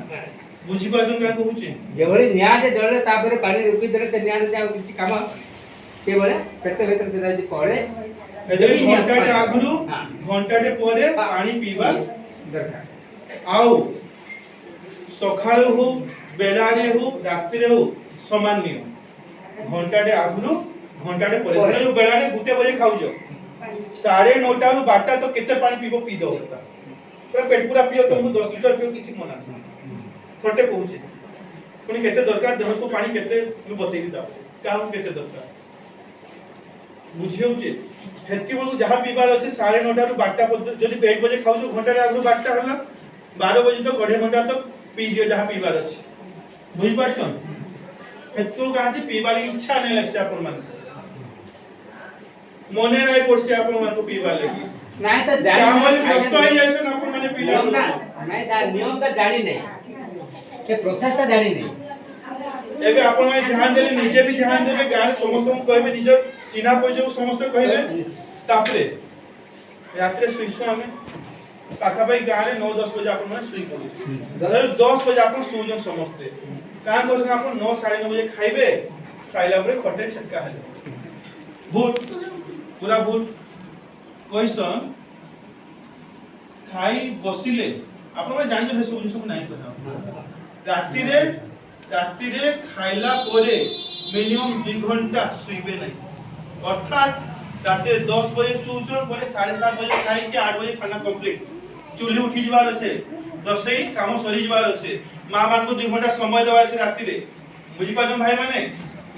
बुझी पाजन का कहूचे ଯେଭଳି ନିଆଁଟେ ଜଳେ ତାପରେ ପାଣି ରୋକି ଦେଲେ ସେ ନିଆଁରେ ଯାଉ କିଛି କାମ ସେଭଳି ପେଟ ଭିତରେ ସେ ଯଦି ପଡ଼େ एदरे घंटाटे आगुरु घंटाटे परे पानी पीवा ଦରକାର आउ सखाळु हो बेलारे हो रात्रि हो समान नियम घंटाटे आगुरु घंटाटे परे धरो जो बेलारे गुटे बजे खाउजो 9:30 रु 12 तो केते पानी पीबो पी दो पूरा पेट पूरा पियो तुमको 10 लीटर पियो किछि मना छोटे कहूचे पुनी केते दरकार देह को पानी केते मु बतेई दा काहू केते दरकार बुझियो जे हेती बळु जहा पीबार अछि 9:30 रु 12 जदि 1 बजे खाउ जो घंटा रे आगु 12 हला 12 बजे तो गढे घंटा तक पी दियो जहा पीबार अछि बुझि पाछन हेतु कासी पीबार इच्छा नै लगसे आपन मन मने नै पड़से आपन मन को पीबार लागि ନାଇଁ ତ काम वाले ଜାଣି व्यस्त होई जायसन आपन माने पीला ନିୟମ ନା ନାଇଁ ତା ନିୟମ ତ ଜାଣି ନାହିଁ ସେ ପ୍ରୋସେସ ଟା ଜାଣି ନାହିଁ एबे आपन में ध्यान देले निजे भी ध्यान देबे गार समस्त को कहबे निज चिन्हा परिचय समस्त कहबे तापरे रात्रे सुइसो हमें पाखा भाई गार 9-10 बजे आपन में सुई पड़ो 10 बजे आपन सुजन समस्त काम करसन आपन 9-9:30 बजे खाइबे खाइला परे खटे छटका है भूल पूरा भूल कइसन खाई बसिले आपन में जानि जे सब सब नहीं करना रात्रि रे खाइला परे मिनिमम 2 घंटा सुइबे नहीं अर्थात रात्रि 10 बजे सुचन परे 7:30 बजे खाई के 8 बजे खाना कंप्लीट चूल्ही उठी जबार আছে रसोई काम सरी जबार আছে मां मान को 2 घंटा समय देबार আছে रात्रि रे बुझी पाजन भाई माने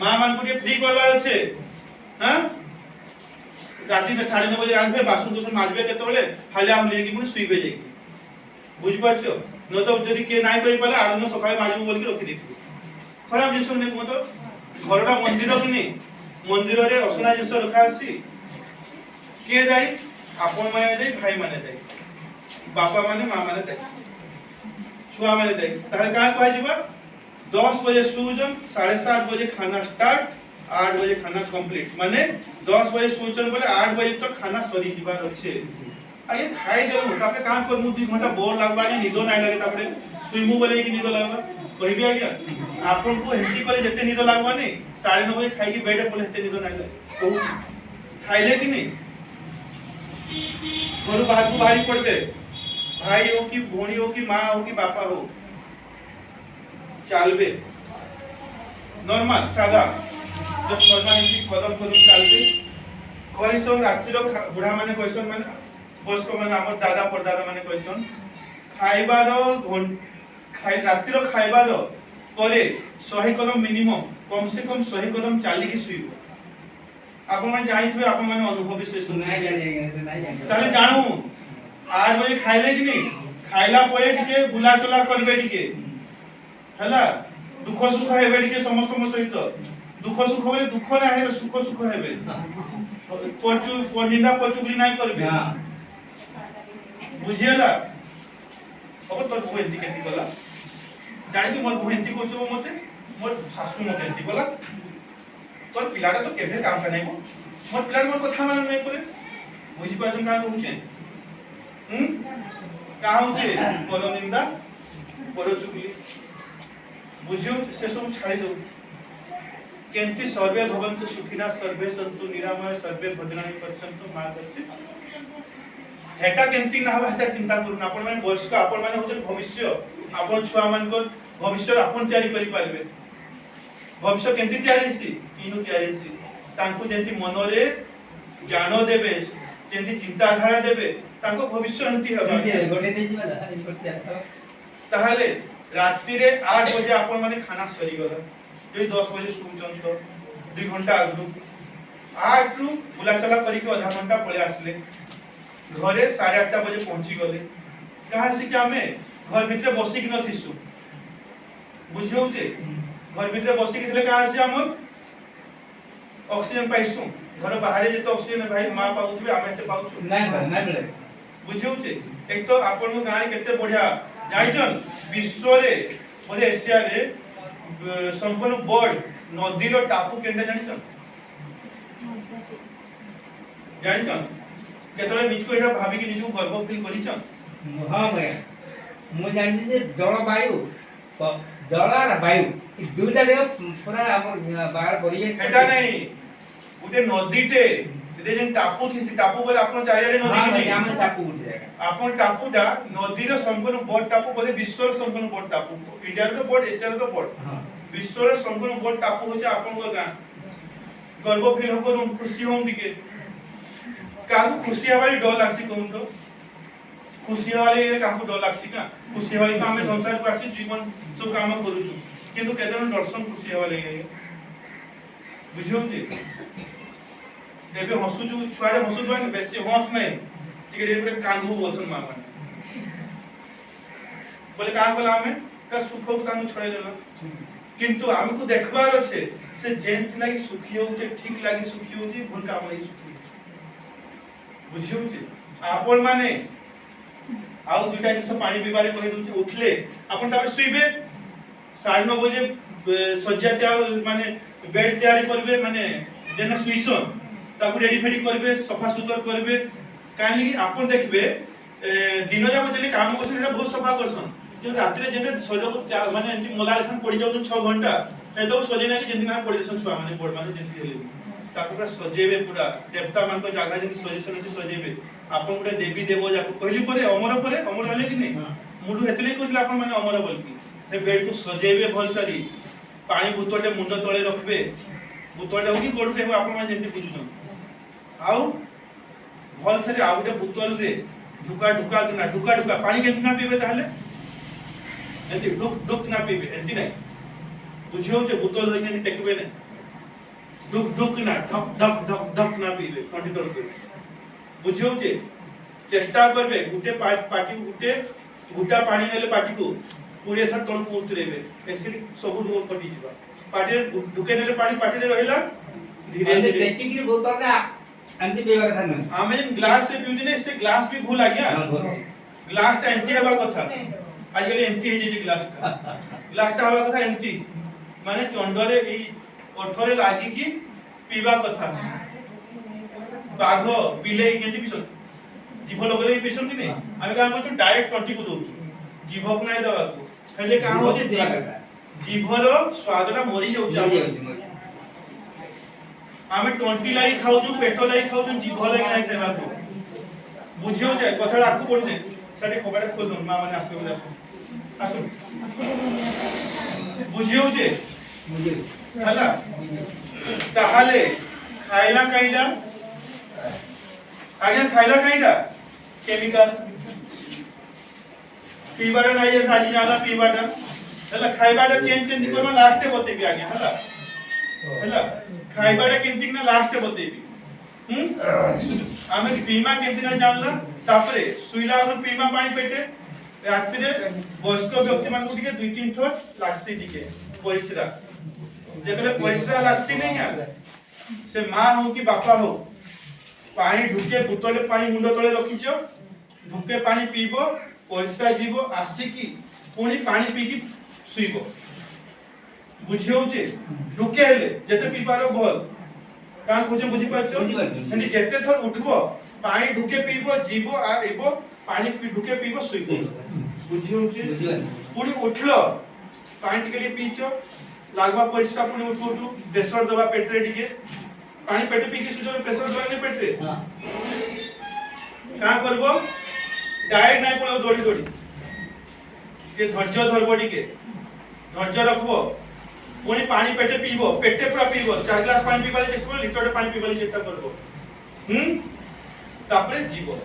मां मान को फ्री करबार আছে हां रात्रि में 9:30 बजे रांधबे बासन कुसन माजबे केते बेले हालिया हम लेकी पुनी सुइबे जाई बुझी पाछो न तो जदी के नाइ करि पाले आरन सकाळे माजबो बोल के रखि देती खराब जिंस ने मत घरटा मंदिर कि नहीं मंदिर रे असना जिंस रखा आसी के जाई आपन माने जाई भाई माने जाई बापा माने मां माने जाई छुआ माने जाई ताहे का कहै जिबा 10 बजे सुजन 7:30 बजे खाना स्टार्ट 8 बजे खाना कंप्लीट माने 10 बजे सुजन बोले 8 बजे तक खाना सरी जिबा अछि आये खाई देलो तापे का करमु 2 घंटा बोर लागबा नि निदो नाइ लागे तापरे सुइमु बोले कि निदो लागबा कहबी आज्ञा आपन को हिंदी करे जते निदो लागबा नि 9:30 बजे खाई के बेडे पले हते निदो नाइ लागे कहू खाइले कि नहीं घरु बाहर को बाहरी पड़ते भाई हो कि भोणी हो कि मां हो कि बापा हो चलबे नॉर्मल सादा जब नॉर्मल कदम कदम चलबे कइसन रात्रि रो बुढ़ा माने कइसन माने बस को माने हमर दादा परदादा माने कइसन खाइबारो खाइ रात्रि रो खाइबारो परे 100 कदम मिनिमम कम से कम 100 कदम चाली की सुइबो आपन माने जानिथबे आपन माने अनुभव से सुन ନାଇଁ ଜାଣି ନାଇଁ ଜାଣି ताले जानू 8 बजे खाइले कि नहीं खाइला परे टिके बुला चला करबे टिके हला दुख सुख हेबे टिके समस्त म सहित दुख सुख बोले दुख ना हेबे सुख सुख हेबे परचु निंदा परचुगली नाही करबे बुझियला अब तोर बहू एंती केंती कला जानि तू मोर बहू एंती कोचो मते मोर सासू मते एंती कला तोर पिलाटा तो केबे काम का नाही मोर पिलार मोर कथा मान नाही करे बुझि पाछन का कहूचे का होचे पर निंदा पर चुगली बुझियो से सब छाड़ी दो केंती सर्वे भवन्तु सुखिना सर्वे सन्तु निरामय सर्वे भद्राणि पश्यन्तु मा कश्चित् हेटा केंती ना हवा हेटा चिंता करून आपण माने वयस्क आपण माने होते भविष्य आपण छुआ मान को भविष्य आपण तयारी करि पारबे भविष्य केंती तयारी सी इनु तयारी सी तांकु जेंती मनरे ज्ञान देबे जेंती चिंताधारा देबे तांको भविष्य हंती हबा गोटे देई जिबा ताहाले राति रे 8 बजे आपण माने खाना सरी गला जो 10 बजे सुचन तो 2 घंटा आगु 8 रु बुला चला करी के आधा घंटा पळे आसले घरे 8:30 बजे पहुंची गले कहां से क्या में घर भीतर बसी कि न थिसु बुझियो जे घर भीतर बसी कि थले कहां से हम ऑक्सीजन पाइसु घर बाहर जे तो ऑक्सीजन भाई मां पाउथबे आमे ते पाउछु नहीं मिले बुझियो जे एक तो आपण को गाड़ी केते बढ़िया जाइजन विश्व रे और एशिया रे संपूर्ण बर्ड नदी रो टापू केंदा जानिछन जानिछन केतले निजको एटा भाबी कि निजको गर्व फील करिछन हाँ भाई मु जानि जे जलवायु जल और वायु ई दुटा दे पूरा हमर बाहर परिवेश एटा नहीं उटे नदीटे एते जेन टापू थिसी टापू बोले आपण चारियाडे नदी कि नहीं हम टापू उठ जाएगा आपण टापूटा नदीर संपूर्ण बड़ टापू बोले विश्वर संपूर्ण बड़ टापू इंडिया रो बड़ एशिया रो बड़ हां विश्वर संपूर्ण बड़ टापू होचे आपण को गां गर्व फील हो करू खुशी होम दिके काहू खुशी हवाली डर लागसी कहूं तो खुशी वाले काहू डर लागसी का खुशी वाली तो हमें संसार को आसी जीवन सब काम करू छु किंतु केदन दर्शन खुशी वाले बुझियो जे एबे हसु छु छुआडे हसु दोन बेसी हंस नै टिके टिके कांदू बोलसन मां माने बोले का बोला हमें का सुख को कांदू छड़े देला किंतु हमको देखबार छे से जेंत लागि सुखी हो जे ठीक लागि सुखी हो जे भूल काम लागि सुखी बुझियो जे आपण माने आउ दुटा जिंस पानी पीबारे कहि दउछ उठले आपण ताबे सुइबे 9:30 बजे सज्जा त्या माने बेड तैयारी करबे माने जेना सुइसन ताकू रेडी फेडी करबे सफा सुतर करबे काहे आपण देखबे दिन जाक जेने काम करछन एटा बहुत सफा करछन जो राति रे जेने सजो माने एंती मोला लेखन पड़ी जाउ 6 घंटा ए तो सजे ना कि जेना पड़ी जसन छुआ माने बोर्ड माने जेंती हेले ताकू पूरा सजेबे पूरा देवता मान को जागा जेंती सजेसन कि सजेबे आपण गुटे देवी देव जाको कहली परे अमर हले कि नहीं मुडू हेतले कहला आपण माने अमर बोलकी ए बेड को सजेबे भल सारी पानी बोतलटे मुंड तळे रखबे बोतलटे होकी गोडते हो आपण माने जेंती बुझुन आउ भल सारी आ गुटे बोतल रे ढुका पानी केंती ना पीबे ताहले एंती डुक ना पीबे एंती नहीं बुझियो जे बोतल होई के टेकबे नहीं डुक ना ढक ना पीबे कंटी तळ के बुझियो जे चेष्टा करबे गुटे पाटी गुटे गुटा पानी नेले पाटी को पूरे थर तळ को उतरेबे एसिड सब दूर कटी जिबा पाटी ढुके नेले पानी पाटी रे रहिला धीरे धीरे पेटी की बोतल का अंति पीवा कथा न आमे ग्लास से पिउजी ने से ग्लास भी भूल आ गया ग्लास ता एंती हेबा कथा आजकल एंती हे जे ग्लास ता हेबा कथा एंती माने चंडरे ई ओठरे लागी की पीवा कथा बाघ बिले केंती पिसन जीभ लगले पिसन कि नहीं आमे का कहू डायरेक्ट टंटी को दोछु जीभ को नाही दवा को हेले का हो जे जीभर स्वादटा मरि जाउछ आमे टंटी लाई खाउ छु पेटो लाई खाउ छु जीभ लाई नाही खाइबा को बुझियो जे कथा आकु पड़ी ने साडे खबारे खोल दो मां माने आसु आसु बुझियो जे हला ताहाले खाइला काइला आगे खाइला काइला केमिकल पीबाटा नाही जे राजी जाला पीबाटा हला खाइबाटा चेंज केंती करबा लास्ट बते भी आगे हला हला खाइबाटा केंती ना लास्ट बते भी आमे पीमा केंती ना जानला तापरे सुइला और पीमा पानी पेटे रात्रि रे वयस्क व्यक्ति मान को दिके 2-3 थोट लागसी दिके परिसरा जेतले परिसरा लागसी नहीं आ से मां हो कि बापा हो पानी ढुके बोतले पानी मुंड तळे रखिछो ढुके पानी पीबो परिसरा जीवो आसी की पुनी पानी पी की सुइबो बुझियो जे ढुके हेले जेते पीबारो भल का खोजे बुझी पाछो हनी जेते थर उठबो पानी ढुके पीबो जीवो आ एबो पानी ढुके पीबो सुइबो बुझियो जे पुनी उठलो पानी टिके पीछो लागबा परिसरा पुनी उठो प्रेशर दबा पेटरे टिके पानी पेटे पी के सुजो प्रेशर दबा ने पेटरे हां का करबो डायरेक्ट नाही पळो दौड़ी दौड़ी के धैर्य धरबो टिके धैर्य रखबो पुनी पानी पेटे पीबो पेटे पूरा पीबो 4 ग्लास पानी पीबाले चेष्टा करबो लिटर पानी पीबाले चेष्टा करबो तापरे जीवो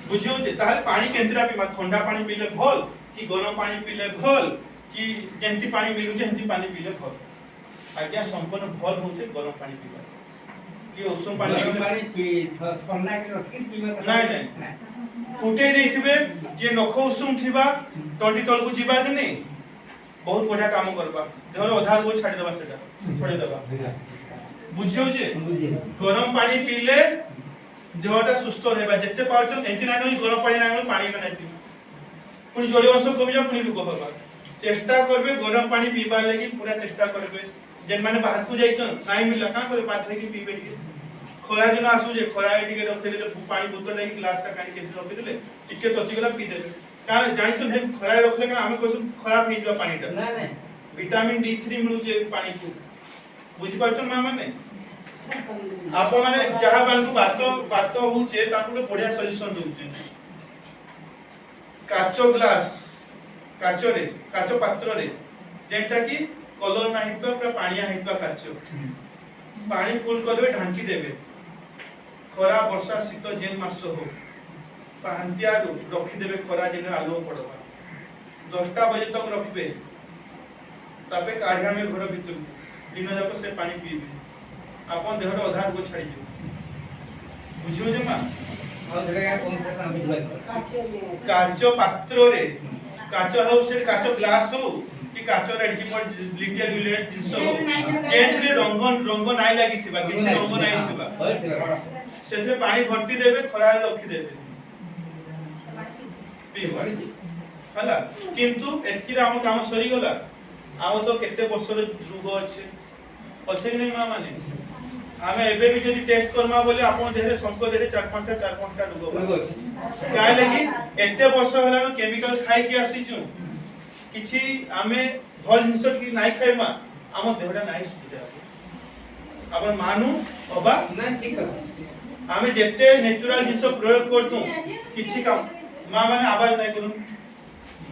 बुझियो जे ताहले पानी केंद्रा पीबा ठंडा पानी पीले भल कि गरम पानी पीले भल कि जेंती पानी मिलू जेंती पानी पीले भल आज्ञा संपूर्ण भल होते गरम पानी पीवा ये उषुम पानी गरम पीले पानी ठंडा के रखी पीवा नहीं फुटे देथिबे जे नख उषुम थिबा तंडी तल को जीवा कि नहीं बहुत बढ़िया काम करबा देहर आधार को छाड़ी देबा सेटा छोड़े देबा बुझियो जे गरम पानी पीले देहटा सुस्थ रहबा जत्ते पाउछन एंती ना नहीं गरम पानी ना पानी का नहीं पुनी जड़ी अंश कमी जा पुनी रोग होबा चेष्टा करबे गरम पानी पीबा लागि पूरा चेष्टा करबे जेन माने बाहर को जाइछन नाही मिलला का करे बात है कि पीबे टिके खरा दिन आसु जे खरा टिके रखे देले पानी बोतल लागि ग्लास ता कानी के रखे देले टिके तति गला पी देले का जाइछन हे खरा रखले का हमें कोइ खराब हो जा पानीटा ना ना विटामिन D3 मिलु जे पानी को बुझि पाछन मा माने आप माने जहा बात होचे ताको बढ़िया सजेशन दउचे काचो ग्लास काचो पात्र रे जेटा कि कलर नाही तो पूरा पानिया हितबा काचो पानी फुल करबे ढांकी देबे खरा वर्षा शीत जेन मास हो पांतिया रखी देबे खरा जेन आलो पड़बा 10टा बजे तक रखबे तापे काढ़िया में घर भीतर दिन जाको से पानी पीबे आपन देहर आधार को छाड़ी दियो बुझियो जे मा और जगह कौन से काम बुझबाई काचो पात्र रे काचो हो से काचो ग्लास हो कि काचो रेडी पर लिटिया दुलिया जिंस हो जेथरे रंग नाइ लागि थिबा किछ रंग नाइ थिबा सेथरे पानी भर्ती देबे खरा रखी देबे पीबा हला किंतु एतकी हम काम सरी गला आउ तो केते वर्षर रोग अछि अछि नै मा माने आमे एबे भी जदी टेस्ट करमा बोले आपन देहरे संको देहरे 4-5टा रोग अछि काय लागि एते वर्ष होला केमिकल खाइ के आसी छु किछि आमे भल जिंस कि नाइ खाइमा आम देहटा नाइ सुबिधा आपण मानु अबा ना ठीक है आमे जेते नेचुरल जिंस प्रयोग करतु किछि काम मा माने आवाज नाइ करू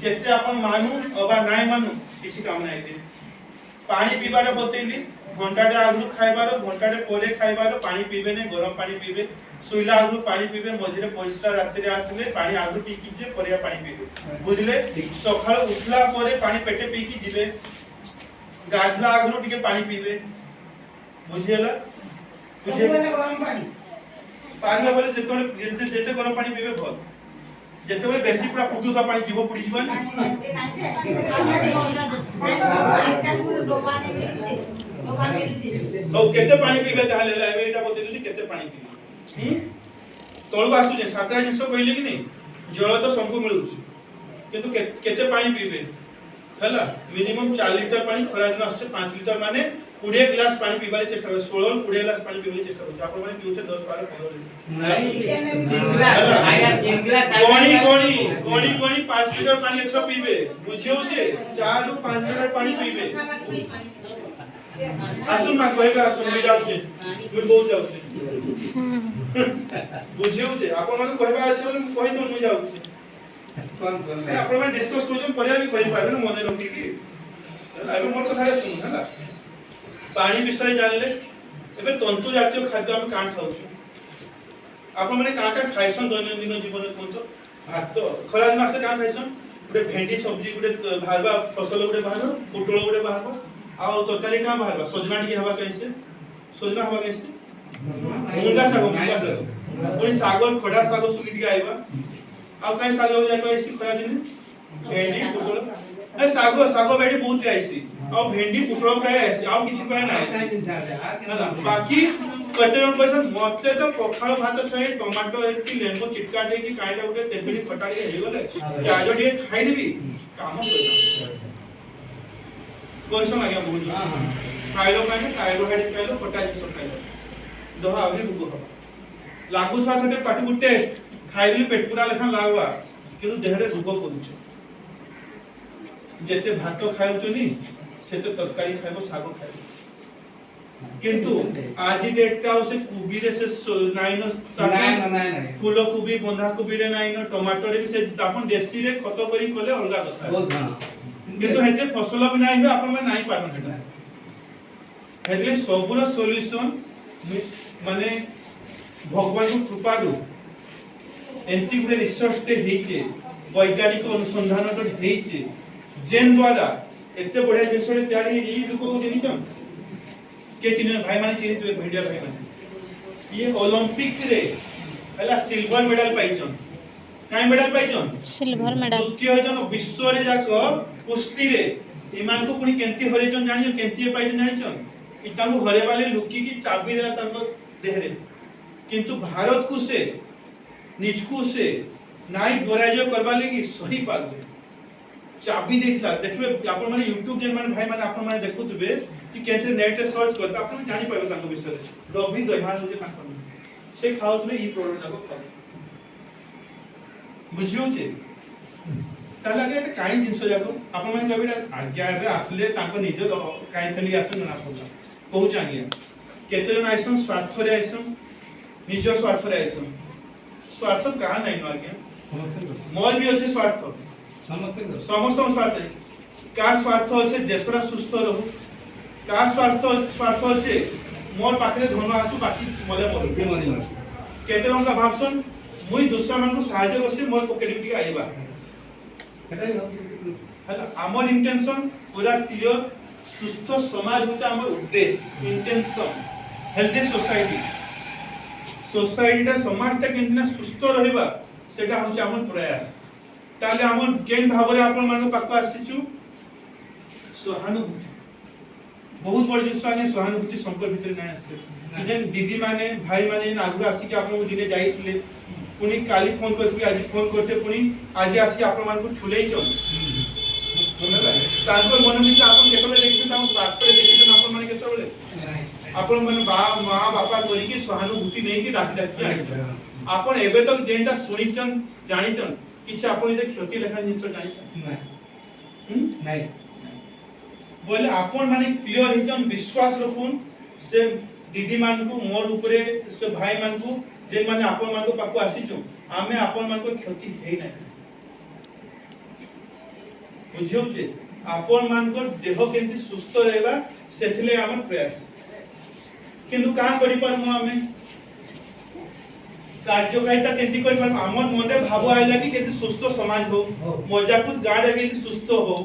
जेते आपण मानु अबा नाइ मानु किछि काम नाइ दे पानी पीबाटा बतेली घंटाटे आगु खाइबारो घंटाटे पोरे खाइबारो पानी पीबे ने गरम पानी पीबे सुइला आगु पानी पीबे मझिरे परिस्रा रात्रि रे आसले पानी आगु पी की जे परिया पानी पीबे बुझले सकाळ उठला परे पानी पेटे पी की जिबे गाधला आगु टिके पानी पीबे बुझियला सबले गरम पानी पानी बोले जेते गरम पानी पीबे भल जेते बोले बेसी पूरा फुटुता पानी जीव पुडी जीवन तो केते पानी पीबे ताले लाइबे एटा बते जदी केते पानी पीबे तळु आसु जे सातरा जिंस कहले कि नहीं जल तो सबको मिलुछ किंतु केते पानी पीबे हला मिनिमम 4 लीटर पानी खरा दिन आसे 5 लीटर माने 20 ग्लास पानी पीबाले चेष्टा कर 16 ରୁ 20 ग्लास पानी पीबाले चेष्टा कर आपण माने पिउते 10 12 15 लीटर नहीं आया 3 गिलास कोणी 5 लीटर पानी एक्स्ट्रा पीबे बुझियो जे 4 ରୁ 5 लीटर पानी पीबे आसुन मा कहबे आसुन मी जाउ छे मी बहुत जाउ छे बुझियो जे आपण माने कहबे अछि बोले कहि दो मी जाउ छे कौन ए आपण माने डिस्कस करछन परिया भी करि पाबे न मने रखी की एबे मोर कथा सुन हला पानी विषय जानले एबे तंतु जातीय खाद्य हम कान खाउछु आपण माने का खाइसन दैनंदिन जीवन कोन तो भात खरा दिन आसे का खाइसन गुटे भेंडी सब्जी गुटे भारबा फसल गुटे बाहर पुटल गुटे बाहर आ तरकारी का बाहर सजना टिके हवा कैसे सजना हवा कैसे मुंगा साग पुनी साग खड़ा साग सुगी टिके आइबा आ काई साग हो जाय कैसे खरा दिन भेंडी पुटल ए साग बेडी बहुत आइसी आ भेंडी पुटल काय आइसी आ किछि काय ना बाकी कटेरन कैसे मते तो पखाल भात सहित टमाटो एति लेंबू चिटका दे कि काईटा उठे तेतली खटा के हे गले प्याज टिके खाइ देबी काम सइला कैसे आज्ञा बहुत खाइलो काने कार्बोहाइड्रेट खाइलो खटा जिंस खाइलो दोहा अभी रुको हो लागु साथटे पाटी को टेस्ट खाइ दिली पेट पूरा लेखा लागवा किंतु देहरे रुको करूछ जेते भात खाइउचनी सेते तरकारी खाइबो साग खाइबो किंतु आज डेट का उसे कुबी रे से नाइन नहीं फूल कुबी बंधा कुबी रे नाइन टमाटो रे भी से आपन देसी रे खत करी कले अलगा दसा बहुत हां किंतु हेते फसल भी नाही आपन में नाही पारन हेता हेतले सबुर सॉल्यूशन माने भगवान को कृपा दो एंटी गुडे रिसर्च टे हेचे वैज्ञानिक अनुसंधान तो हेइचे जेन द्वारा एते बढ़िया जिनस तैयारी एई लोक को चिनिछन के चिन्ह भाई माने चिनिथिबे भेडिया भाई माने ये ओलंपिक रे हला सिल्वर मेडल पाइछन काई मेडल पाइछन सिल्वर मेडल द्वितीय जन विश्व रे जाको कुश्ती रे इमान को पुनी केंती हरेजन जानिछन केंती पाइछन जानिछन इटा को हरे वाले लुकी की चाबी देला ताको देहरे किंतु भारत को से निजकू से नाई पराजय करबा लगी सही पाले चाबी देखला देखबे आपन माने YouTube जेन माने भाई माने आपन माने देखुतबे कि केते नेट रे सर्च करबे आपन जानि पाबे ताको विषय रे रवि दह्यान होजे ताको से खाउतले ई प्रोडक्ट जाको खाउ बुझियो जे ताला के काई जिंस जाको आपन माने कहबे आज्ञा रे आसले ताको निज काई तली आसन ना पडला कहू जानिए केते जन आइसन स्वार्थ रे आइसन निज स्वार्थ रे आइसन स्वार्थ का नहीं न आज्ञा मोर भी अछि स्वार्थ समस्त स्वार्थ है का स्वार्थ अछि देशरा सुस्थ रहू का स्वार्थ अछि मोर पाखरे धन आसु बाकी मले मोर केते रंगा भाबसन मुई दूसरा मन को सहायता करसे मोर पॉकेट की आइबा हला हमर इंटेंशन पूरा क्लियर सुस्थ समाज होता हमर उद्देश्य इंटेंशन हेल्दी सोसाइटी समाज केना सुस्थ रहबा सेटा होचे हमर प्रयास ताले हमर केन भाबरे आपन मान पाक आसीचु सहानुभूति बहुत बड़ जिंस आगे सहानुभूति संपर्क भीतर नै आसे जेन दीदी माने भाई माने आगु आसी के आपन दिने जाईतले पुनी काली फोन करबी आज फोन करते पुनी आज आसी आपन मान को ठुलेई छन तांको मन में आपन केतले देखि ताऊ साथरे देखि त आपन माने केतले आपन माने मां बापा करी के सहानुभूति नै के डाकी आपन एबे तक जेंटा सुनिचन जानिचन किछ आपन जे क्षति लेखा जिंस जानिचन नहीं बोले आपन माने क्लियर हिजन विश्वास रखुन से दीदी मान को मोर ऊपरे से भाई मान को जे माने आपन मान को पाको आसीचु आमे आपन मान को क्षति हेई नै बुझियो जे आपन मान को देह केंति सुस्थ रहबा सेथिले हमर प्रयास किंतु का करि परमु आमे कार्यकारिता केंति करि परमु हमर मने भाव आइला कि केंति सुस्थ समाज हो मजाकुत गाडे केंति सुस्थ हो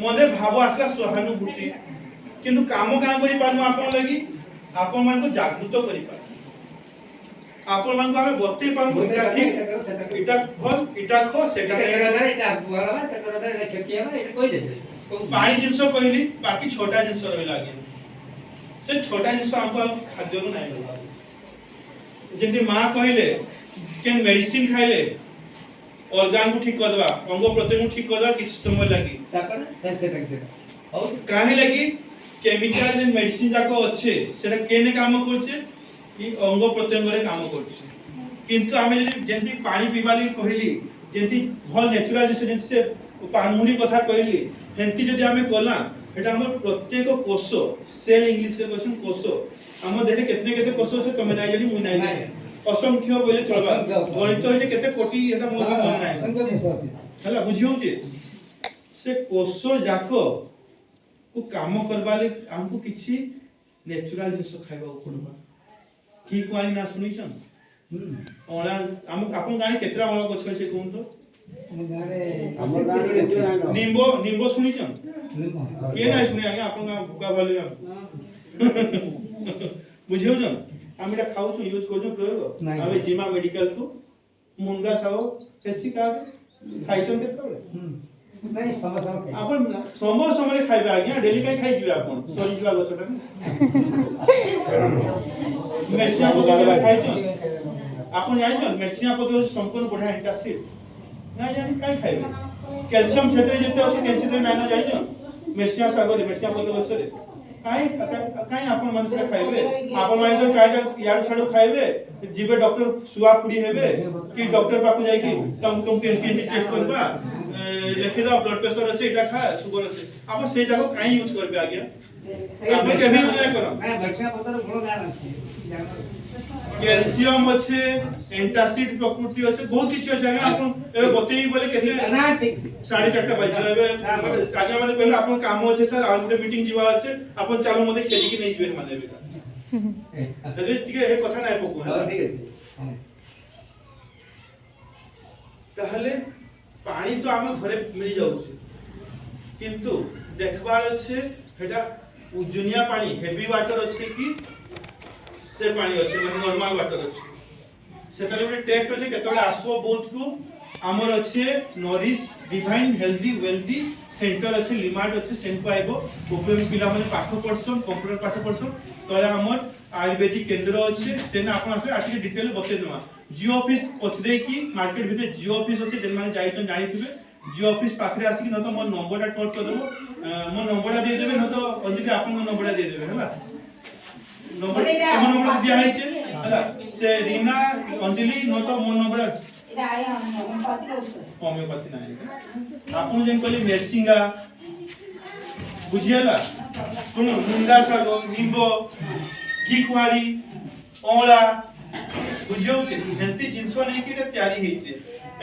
मने भाव आसला सहानुभूति किंतु काम करि परमु आपन लगी आपन मान को जागृत करि पर आपन मान को हमें बत्ती पाऊ इटा ठीक इटा भल इटा खो सेटा एटा बोलबा त करदा एटा खेती है एटा कोइ दे पानी जिंस कहली बाकी छोटा जिंस रहि लागे से छोटा जिंस हमको खाद्य को नहीं मिलबा जेंति मां कहले के मेडिसिन खाइले ऑर्गन को ठीक कर दवा अंग प्रत्यंग को ठीक कर दवा किछ समय लागी तापर सेटा और काहे लागी केमिकल जे मेडिसिन जाको अच्छे सेटा केने काम करछे कि अंग प्रत्यंग रे काम करछे किंतु आमे जदि जेंति पानी पीबाली कहली जेंति भल नेचुरल जेंति से पानमुनी कथा कहली हेंति जदि आमे कोला एटा हमर प्रत्येक कोष सेल इंग्लिश रे क्वेश्चन कोष हम देखे कितने केते कोष से कमे नाही जनी मुई नाही असंख्य बोले चलबा गणित जे केते कोटि एटा मोर भी मन नाही संख्य हला बुझियो जे से कोष जाको को काम करबा ले हमको किछि नेचुरल जिंस खाइबा पड़बा की कोनी ना सुनिछन ओला हम आपन गानी केतरा ओला गछ छै कोन तो हमर गाने निम्बो सुनिछन के ना सुनि आगे आपन गा भुका वाले बुझियो जन हम एटा खाउ छु यूज करजो प्रयोग आबे जिमा मेडिकल को मुंगा साओ एसी का खाइछन केतरा नहीं समय आपन समय खाइबे आज्ञा डेली काई खाइ जिवे आपन सरी जिवा गछटा मेसिया पकड़ खाइछन आपन जानिछन मेसिया पकड़ संपूर्ण बढ़िया एंटासिड ना जानि काई खाइबे कैल्शियम क्षेत्र जेते अछि कैल्शियम नानो जानिछन मेसिया सागर मेसिया पकड़ गछरे काई आपन मनसे खाइबे आपन माइ तो काइटा यार छाडो खाइबे जीवे डॉक्टर सुआ पुडी हेबे कि डॉक्टर पाकु जाई कि तुम के चेक करबा लिखि दो ब्लड प्रेशर अछि एटा खा शुगर अछि आप से जाको काई यूज करबे आज्ञा आप केबे यूज नै करो मैं वर्षा पतर गुण ज्ञान अछि कैल्शियम अछि एंटासिड प्रकृति अछि बहुत किछ अछि आज्ञा आपन ए बतेई बोले केते ना ठीक 4:30 बजे एबे काजा माने कहले आपन काम अछि सर आ गुटे मीटिंग जीवा अछि आपन चालू मते खेली कि नै जिवे माने बेटा जदि ठीक है कथा नै पकु हां ठीक अछि ताहले पानी तो आम घरे मिल जाऊे किंतु देखबार अच्छे सेटा उजुनिया पानी हेवी वाटर अच्छे कि से पानी अच्छे मतलब नॉर्मल वाटर अच्छे सेटा गोटे टेस्ट अच्छे केतबे आसो बहुत को आमर अच्छे nourish divine healthy wealthy centre अच्छे लिमार्ट अच्छे सेंको आइबो ऊपर में पिला माने पाठ पढ़सन कंप्यूटर पाठ पढ़सन तले हमर आयुर्वेदिक केंद्र अच्छे सेना आपण आसे आके डिटेल बते देमा जियो ऑफिस पछरे की मार्केट भीतर जियो ऑफिस अच्छे जेन माने जाइछन जानिथिबे जियो ऑफिस पाखरे आसी न तो मोर नंबरटा नोट कर देबो मोर नंबरटा दे देबे न तो अंजलि आपन नंबरटा दे देबे हला नंबर दिया है हला से रीना अंजलि न तो मोर नंबर এটা আয় হোমিওপ্যাথি ঔষধ होमियोपैथी नहीं आपन जेन कहले मेरसिंगा बुझियला सुन मुंडा शाग निंबो घी कुआरी ओला बुझियो के हेल्थी जिंस नहीं कि तैयारी हेचे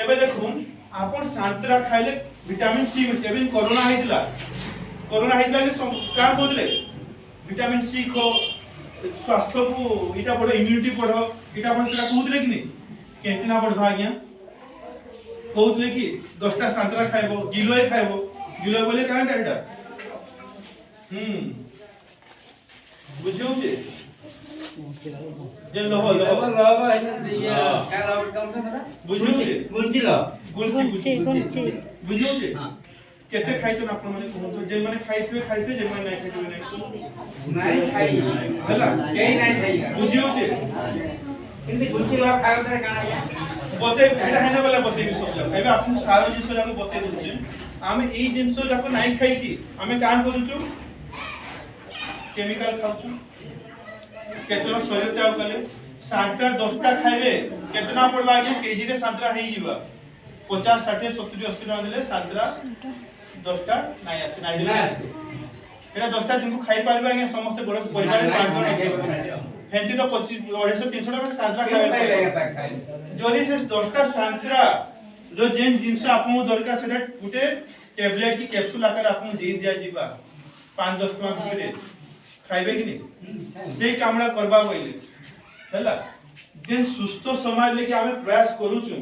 एबे देखुन आपन सांतरा खाइले विटामिन सी एबे कोरोना हेतिला के का बोलले विटामिन सी खो स्वास्थ्य को इटा बड़ इम्यूनिटी बढ़ो इटा बड़ सेटा कहउतले कि नहीं केतना बढ़वा आज्ञा कहउतले कि 10टा सांतरा खाइबो गिलोय बोले काहे डाटा बुझियो जे लहो बुझियो बुझियो केते खाइतो ना आपण माने कहतो जे माने खाइथे जे माने नहीं खाइथे नहीं खाई हला केही नहीं खाई बुझियो हिंदी गुलचिला खाओ त काना बते एटा हेने वाला बते भी सब जाक एबे आपन सारो जिंस जाक बते दउचे आमे एई जिंस जाक नाही खाई की आमे काम करूछु केमिकल खाउछु केतना शरीर त्याग कले सांतरा 10टा खाइबे केतना पड़बा आगे केजी रे सांतरा हेई जीवा 50 60 70 80 टका देले सांतरा 10टा नाही आसे नाही देले आसे एटा 10टा दिन को खाई पारबे आगे समस्त बड़ परिवार रे पांच जण हेंती तो 25 250 300 टका सांतरा खाइबे जदी से 10टा सांतरा जो जेन जिंस आपन दरकार सेटा गुटे टैबलेट की कैप्सूल आकर आपन दे दिया जीवा 5-10 टका भितरे खाइबे कि नहीं से कामड़ा करबा बोइले हला जेन सुस्त समाज लेके आमे प्रयास करूछु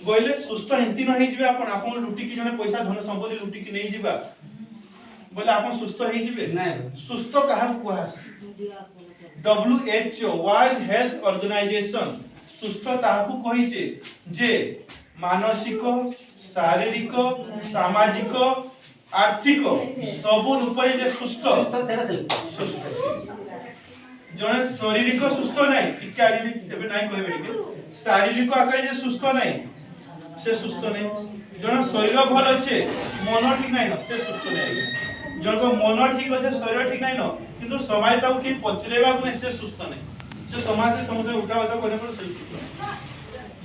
बोइले सुस्त हेंती न हेई जिवे आपन लुटी की जने पैसा धन संपत्ति लुटी की नहीं जिबा बोले आपन सुस्त हेई जिवे नहीं सुस्त काहा कुहास WHO वर्ल्ड हेल्थ ऑर्गेनाइजेशन सुस्त ताकू कहिचे जे मानसिक शारीरिक सामाजिक आर्थिक सब रूपरे जे सुस्त जने शारीरिक सुस्त नाही टिके आज एबे नाही कहबे टिके शारीरिक आकार जे सुस्त नाही से सुस्त नाही जने शरीर भल अछि मन ठीक नाही न से सुस्त नाही जनको मन ठीक अछि शरीर ठीक नाही न किंतु समाज ताऊ की पचरेबा को से सुस्त नाही से समाज से समुद्र उठा बसा करे पर सुस्त नाही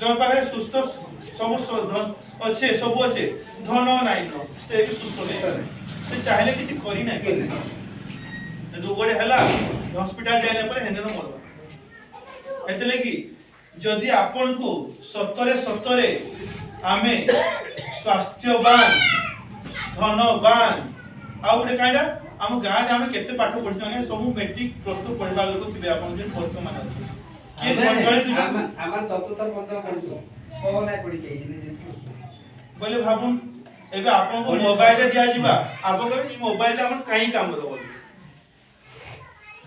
जो पारे सुस्त सब धन अच्छे सब अच्छे धन नाही न से भी सुस्त नाही से चाहिले किछि करी नाही जो गोडे हला हॉस्पिटल जाने पर हेने न मरबा एतले कि जदि आपन को सतरे आमे स्वास्थ्यवान धनवान आ गोटे काइडा हम गां रे आमे केते पाठ पढिछन सब मैट्रिक प्लस 2 पढिबा लोक थिबे आपन जे पोस्ट मान अछि के गणगणित दुटा हमर चतुर्थ पंचम पढिछो को नाही पढि के बोले भाबुन एबे आपन को मोबाइल रे दिया जिबा आपन को ई मोबाइल रे हमन काई काम करबो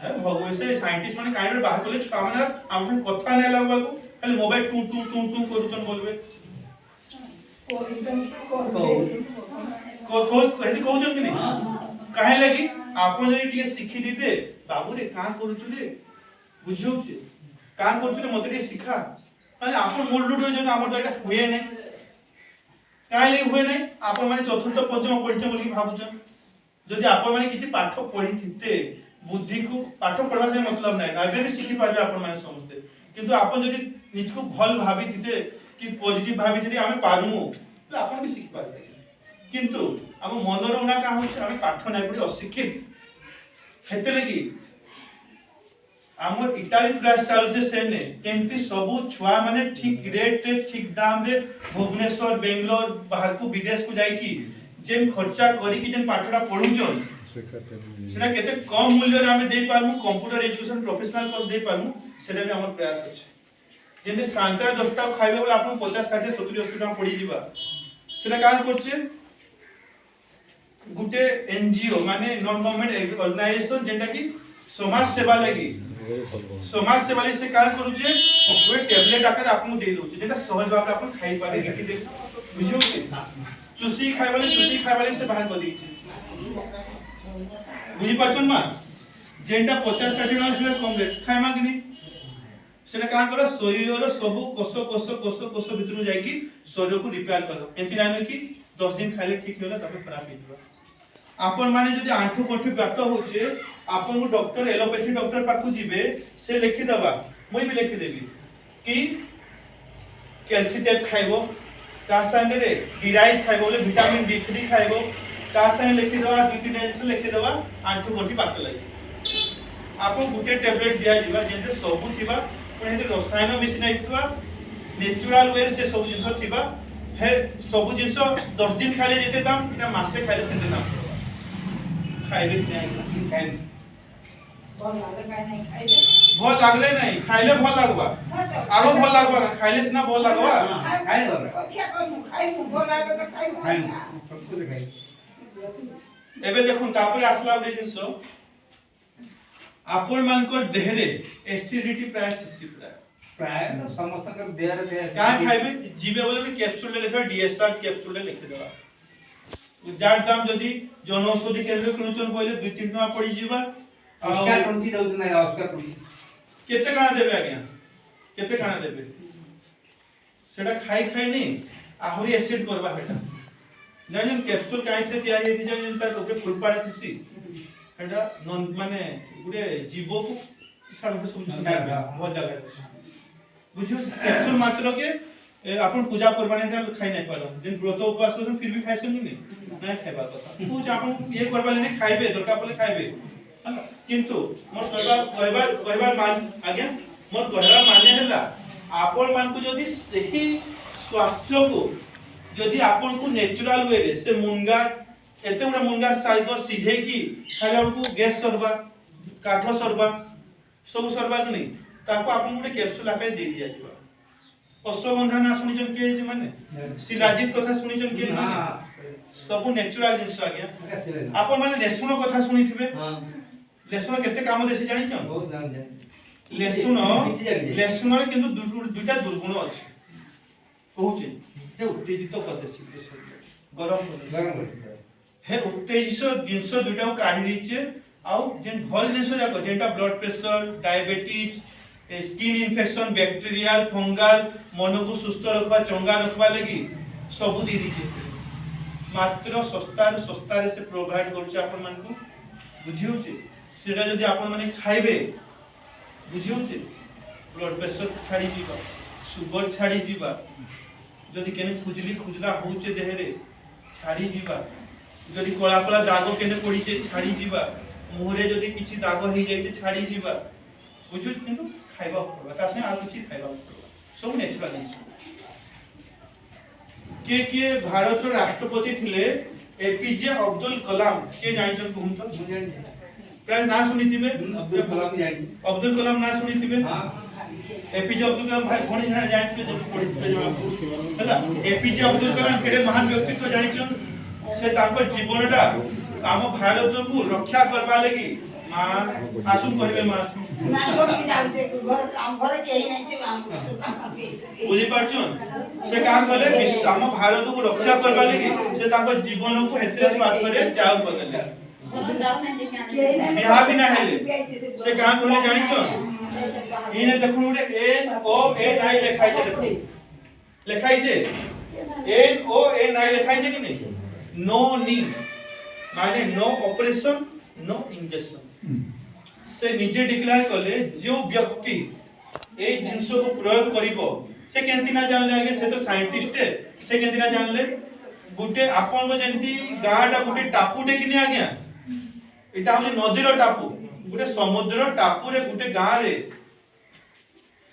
है भगवान से साइंटिस्ट माने काइडर बाहर कले कामना आपन कथा नै लागबा को खाली मोबाइल टू करूचन बोलबे को हेती कहउचन कि नहीं काहे लागि आपन जदी टिके सिखि दिते बाबू रे का करूछु रे बुझियो छे का करूछु रे मते टिके सिखा माने आपन मोल्ड हो जन हमर एटा हुए नै काहे लागि हुए नै आपन माने चतुर्थ पंचम पढिछ बोली भाबुचन जदी आपन माने किछि पाठ पढि थिते बुद्धि को पाठ पढ़वा से मतलब नहीं एबे भी सिखि पारबे आपन माने समझते किंतु आपन जदी निज को भल भाबी थिते कि पॉजिटिव भाबी थिते आमे पारमु त आपन भी सिखि पारबे किंतु हम मनर उना का होछ आमे पाठ नै पढि अशिक्षित हेते लगी हमर इटाली प्रयास चालुचे सेने केंति सब छुआ माने ठीक रेट रे ठीक दाम रे भुवनेश्वर बेंगलोर बाहर को विदेश को जाई की जेन खर्चा करी की जेन पाठडा पढुचन सेना केते कम मूल्य रे हमें दे पारमु कंप्यूटर एजुकेशन प्रोफेशनल कोर्स दे पारमु सेटा भी हमर प्रयास अछि जेने सांतरा 10टा खाइबे बोले आपन 50 60 70 80 टका पड़ी जिबा সেটা কাজ করছে গুটে এনজিও মানে নন গভর্নমেন্ট অর্গানাইজেশন যেটা কি সমাজ সেবা লাগি সমাজ সেবা লাগি সে কাজ করুছে গোটে ট্যাবলেট আকারে আপন দেই দউছে যেটা সহজ ভাবে আপন খাই পারে লিখি দে বুঝিও কি চুষি খাইবালে সে বাহার করে দিয়েছে বুঝি পাচ্ছেন মা যেটা 50-60 টাকা কম রেট খাইমা কিনি সেটা কাজ করে শরীরর সবু কোষ ভিতর যাইকি শরীরକୁ রিপেয়ার কর এমতি নামে কি 10 দিন খাইলে ঠিক होला তারপর খারাপ হই যাবে আপন মানে যদি আঁঠু কঠি ব্যাত হচ্ছে আপন ডক্টর এলোপ্যাথি ডক্টর পাখু জিবে সে লিখি দেবা মই भी লিখি দেবি কি ক্যালসিটেপ খাইবো ता संगे डिराइज खाइबो बोले विटामिन D3 खाइबो ता संगे लिखि देबा 2-3 दिन लिखि देबा आंठु गंठी पाक लागि आपन गुटे टैबलेट दिया जिबा जेते सबु थिबा पुणे हेते रसायन मिसिन आइतबा नेचुरल वे से सब जिंस थिबा फिर सबु जिंस 10 दिन खाले जेते दाम ना मासे खाले सेते दाम खाइबे नहीं खाइबे भल लागले नहीं खाइले भल लागबा आरो भल लागबा खाइले सिना भल लागबा खाइ दो क्या करू खाइमु भल लागे तो खाइमु सब कुछ खाइ एबे देखुन तापरे आसला उडे जिंस आपन मानकर देहरे एसिडिटी प्राय प्राय समस्त कर देहरे से क्या खाइबे जीवे बोले कि कैप्सूल ले लेखा डीएसआर कैप्सूल ले लिख देबा जार दाम जदी जनौषधि केंद्र किनुचन पहिले 2-3 टका पड़ी जीवा ऑस्कर पंची दउत नै ऑस्कर पंची केते काना देबे आज्ञा केते काना देबे सेटा खाई खाई नहीं आहुरी एसिड करबा हेटा जानिन कैप्सूल काई से तैयारी हेति जानिन ता ओके फुलपारा थिसी हेटा नन माने गुडे जीव को सारंग सब बहुत जगह बुझियो कैप्सूल मात्र के अपन पूजा करबाने हेटा खाई नै पालो जिन व्रत उपवास करन फिर भी खाइसन नहीं नै खाइबा कथा पूजा अपन ये करबा लेने खाइबे दरकार पले खाइबे किंतु मोर कहबार मान आज्ञा मोर कहबार माने हला आपन मान को जदी सही स्वास्थ्य को जदी आपन को नेचुरल वे रे से मुंगा एते उना मुंगा साइज सिझे की खाला को गैस सरबा काठ सरबा सब सरबा कि नहीं ताको आपन को कैप्सूल आके दे दिया जीवा अश्वगंधा ना सुनिजन के जे माने शिलाजीत कथा सुनिजन के माने सब नेचुरल जिंस आज्ञा आपन माने लेसुन कथा सुनिथिबे हां लेसुन केते काम देसी जानि छ बहुत नाम जानि लेसुन रे किंतु दुटा दुर्गुण अछि कहूचे हे उत्तेजित कर देसी गरम हे उत्तेजित जिंस दुटा काढी दिछे आउ जेन भल जिंस जाको जेंटा blood pressure diabetes skin infection bacterial fungal मन को सुस्त रखबा चंगा रखबा लगी सब दी दिछे मात्र सस्ता रे से प्रोवाइड करछ आपन मान को बुझियो छे सेटा जदी आपन माने खाइबे बुझियो छे ब्लड प्रेशर छाड़ी जीवा सुगर छाड़ी जीवा जदी केने खुजला होचे देहरे छाड़ी जीवा जदी कोला कोला दाग केने पड़ीचे छाड़ी जीवा मुहरे जदी किछि दाग हे जाइचे छाड़ी जीवा बुझियो किंतु खाइबा पड़बा तासे आ किछि खाइबा पड़बा सब नेचुरल जिंस के भारत रो राष्ट्रपति थिले एपीजे अब्दुल कलाम के जानिछन कहूं तो प्राय ना सुनिथिबे अब्दुल कलाम ना सुनिथिबे हां एपीजे अब्दुल कलाम भाई कोन जानिथिबे जे पढिथिबे हला एपीजे अब्दुल कलाम केडे महान व्यक्तित्व जानिछन से ताको जीवनटा हम भारत को रक्षा करबा लागि मां आसुन कहबे मां ना गोपी जाउते घर काम घर केही नै से बुझी पाछन से काम करे हम भारत को रक्षा करबा लागि से ताको जीवन को हेतरे स्वार्थ रे त्याग करले बिहार भी ना हेले से काम कोने जानि छ इने देखु उडे एन ओ एन आई लिखाई छे देखो लिखाई छे एन ओ एन आई लिखाई छे कि नहीं नो नी माने नो ऑपरेशन नो इंजेक्शन से निजे डिक्लेयर करले जो व्यक्ति ए जिंस को प्रयोग करिवो से केंति ना जानले आगे से तो साइंटिस्ट है से केंति ना जानले गुटे आपन को जेंति गाडा गुटे टापुटे कि नहीं आज्ञा एटा होले नदीर टापू गुटे समुद्र टापू रे गुटे गां रे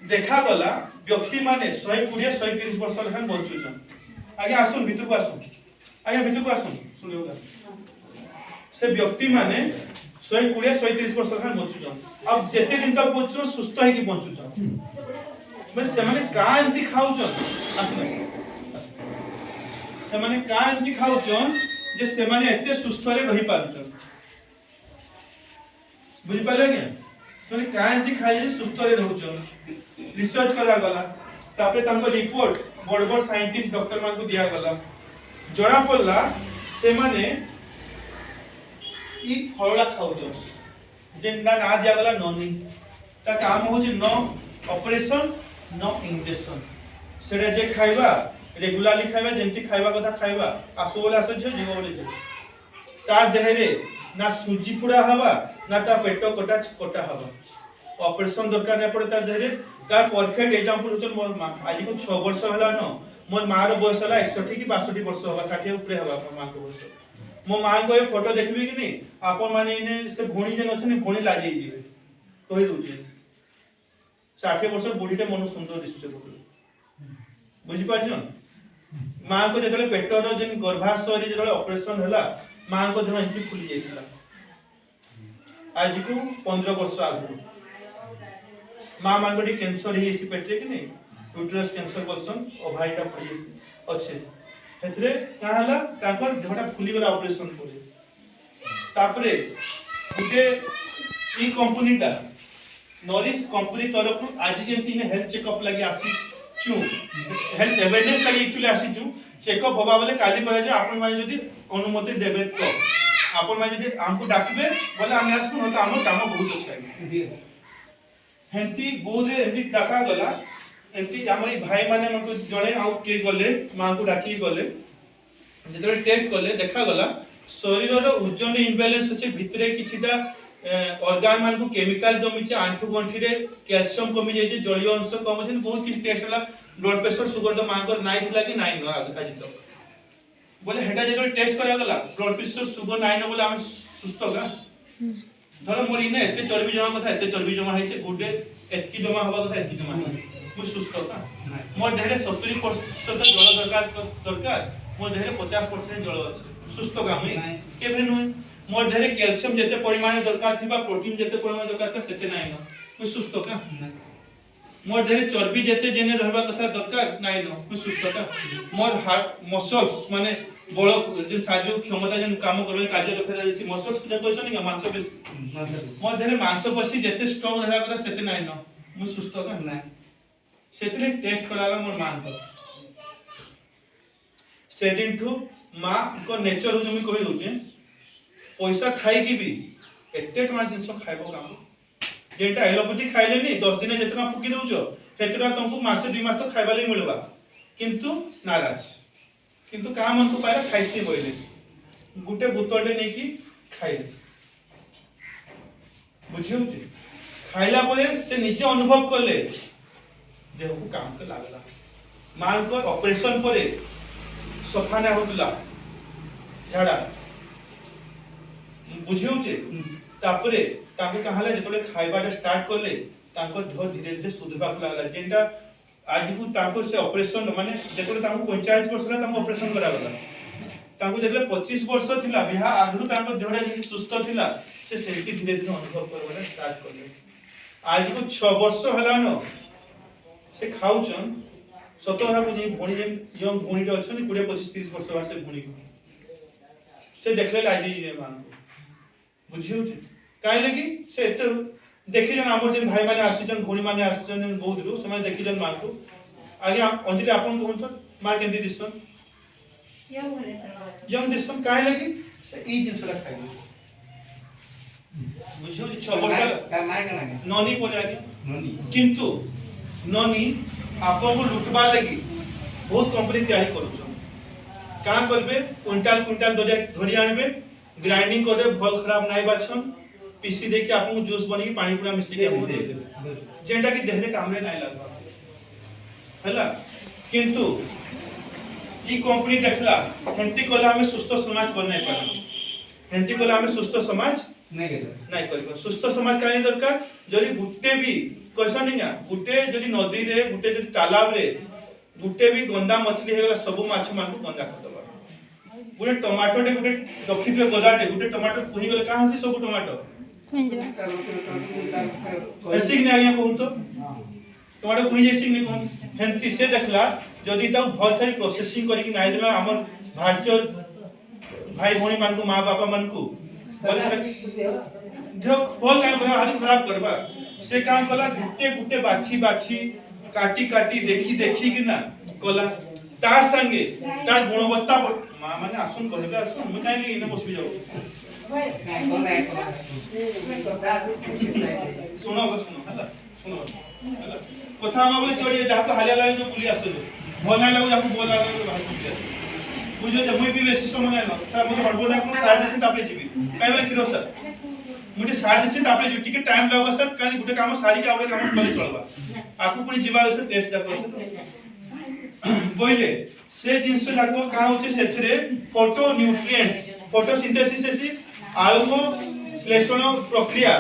देखा गला व्यक्ति माने 120-130 वर्ष लखन बंचुछन आगे आसुन भितर को आसुन आगे भितर को आसुन सुनियोगा से व्यक्ति माने 120-130 वर्ष लखन बंचुछन अब जेते दिन तक बंचुछन सुस्त है कि बंचुछन मैं से माने का एंती खाउछन आसुन से माने का एंती खाउछन जे से माने एते सुस्थ रे रही पारुछन बुझि पाले के से माने का एंती खाइ जे सुस्थ रे रहउछन रिसर्च करा गला तापरे तांको रिपोर्ट बड़ बड़ साइंटिस्ट डॉक्टर मान को दिया गला जड़ा पड़ला से माने ई फळला खाउछन जेंडा ना दिया गला नोनी ता काम हो जे नो ऑपरेशन नो इंजेक्शन सेडा जे खाइबा रेगुलारली खाइबा जेंति खाइबा कथा खाइबा आसो बोले आसो जे जीव बोले जे ता देहरे ना सुजी फुड़ा हवा ना ता पेटो कोटा कोटा हवा ऑपरेशन दरकार नै पड़े ता देहरे का परफेक्ट एग्जांपल होचन मोर मां आज को 6 वर्ष होला न मोर मां रो बयस होला 61 की 62 वर्ष हवा 60 ऊपर हवा मां को बयस मो मां को ए फोटो देखबी कि नै आपन माने इने से भोणी जे नछने भोणी लागे जीवे कहि दोचे 60 वर्ष बुढ़ीटे मन सुंदर दिसुचे बुझी पाछन मां को जेतले पेटर जेन गर्भाशय जेतले ऑपरेशन होला मां को देह एंती फुली जाइतला आज को 15 वर्ष आगु मां मान बडी कैंसर ही इसी पेटे कि नै यूट्रस कैंसर बसन ओभाइटा पड़ी अच्छे हेतरे का हला ताकर देहटा फुली गला ऑपरेशन करे तापरे गुटे ई कंपनीटा नॉरिस कंपनी तरफ आज जेंती ने हेल्थ चेकअप लागि आसी छु हेल्थ अवेयरनेस लागि एक्चुअली आसी छु चेकअप होबा बोले काली करा जे आपन माने जदी अनुमति देबे तो आपन माने जदी हमको डाकबे बोले हम आसु न त हमर काम बहुत अच्छा हेंती बोधे हेंती डाका गला एंती हमर भाई माने मनको जणे आउ के गले मां को डाकी गले जेतरे टेस्ट करले देखा गला शरीर रो ओजन इम्बैलेंस होचे भितरे किछिटा ऑर्गन मान को केमिकल जमी आंठू गंठी रे कैल्शियम कमी जाय जे जलीय अंश कम छै बहुत किछ टेस्ट होला ब्लड प्रेशर शुगर तो मां को नाइ थिला कि नाइ न आज तक बोले हेटा जे टेस्ट करा गला ब्लड प्रेशर शुगर नाइ न बोले हम सुस्त का धर मोर इने एते चर्बी जमा कथा एते चर्बी जमा है छै गुडे एतकी जमा हवा कथा एतकी जमा है मु सुस्त का मोर देहरे 70% जल दरकार मोर देहरे 50% जल अछि सुस्त का मुई केबे नुई मोर देहरे कैल्शियम जते परिमाण दरकार थिबा प्रोटीन जते परिमाण दरकार था सेते नाइ न मु सुस्त का मोर देहरे चर्बी जते जेने रहबा कथा दरकार नाइ न मु सुस्त का मोर हार्ट मसल्स माने बळ जे शारीरिक क्षमता जे काम करबे कार्य दक्षता जैसी मसल्स के कहै छै मांसपेशी मोर देहरे मांसपेशी जते स्ट्रांग रहबा कथा सेते नाइ न मु सुस्त का नाइ सेतले टेस्ट कराला मोर मान तो से दिन ठू मां को नेचर हो जमी कहि दोचे पैसा खाई की भी एते टना जिंस खाइबो काम जेटा एलोपैथी खाइले नी 10 दिन जेतना फुकी दउचो हेतरा तुमको मासे 2 मास तो खाइबा ले मिलबा किंतु नाराज किंतु का मन को पारा खाइसी बोइले गुटे बोतलटे नै की खाइले बुझियो जे खाइला परे से निजे अनुभव करले देह को काम के लागला मां को ऑपरेशन परे सफा ना होतला झाड़ा बुझियो जे तापरे ताके कहाले जेतले खाइबाटा स्टार्ट करले ताको धर धीरे धीरे सुधबा लागला जेंटा आज को ताको से ऑपरेशन माने जेतले ताको 45 वर्ष ला ताको ऑपरेशन करा गला ताको जेतले 25 वर्ष थिला बिहा आगरु ताको देहडा जे सुस्त थिला से सेल्टी धीरे धीरे अनुभव करबा स्टार्ट करले आज को 6 वर्ष हला न से खाउछन सतोरा को जे भणी जे यंग भणी अछन 20 25 30 वर्ष वार से भणी से देखले लागी जे मान बुझियो जे काई लगी से एते देखि जन हमर जे भाई माने आसीजन भणी माने आसीजन बहुत रु समय देखि जन मान को आगे आप अंजलि आपन कोन तो मां केंदी दिसन यंग दिसन काई लगी से ई दिन सला खाइ बुझियो जे 6 वर्ष का नाइ का ननी पजागी ननी किंतु ननी आपन को लुटबा लगी बहुत कंपनी तैयारी करू का करबे क्विंटल क्विंटल धरी आनबे ग्राइंडिंग करे भल खराब नाइ बाछन पीसी दे के आपन जूस बनी पानी पूरा मिक्स के आपन दे देबे जेंटा की देहरे काम रे नाइ लागबा हला किंतु ई कंपनी देखला हेंती कोला हमें सुस्त समाज कर नै पारे हेंती कोला हमें सुस्त समाज नाइ करबो सुस्त समाज काई दरकार जरी गुटे भी कैसा नहीं है गुटे जदी नदी रे गुटे जदी तालाब रे गुटे भी गंदा मछली हे गला सब माछ मान को गंदा कर दबा गुटे टमाटो डे गुटे रखी पे गदा डे गुटे टमाटो पुनी गले कहां से सब टमाटो ऐसी नहीं आया कहूं तो टमाटो पुनी जैसी नहीं कहूं हेंती से देखला जदि ताऊ भल से प्रोसेसिंग करके नाइ देबा हमर भारतीय भाई भौणी मान को माँ बापा मान को भल से देह भल काम करा हारी खराब करबा से काम कला गुटे गुटे बाछी बाछी काटी काटी देखी देखी कि ना कला तार संगे तार गुणवत्ता माँ माने आसुन कहबे आसुन मैं काई इने बसबी जाऊ सुनो हला सुनो हला कथा हम बोले चढ़ी जाको हालिया लागी जो पुलिस आसो जो भल ना लागो जाको बोला लागो बाहर पुलिस बुझो जे मुई भी बेसी समय ना सर मते हड़बड़ा को सार देसिन तापले जीबी काई बोले किरो सर मुझे सार देसिन तापले जीबी टिके टाइम लागो सर काली गुटे काम सारी के आउडे काम चली चलबा आकु पुनी जीवा सर टेस्ट जाको बोइले से जिंस जाको का होचे सेथरे फोटो न्यूट्रिएंट्स फोटोसिंथेसिस एसी आलोक श्लेषण प्रक्रिया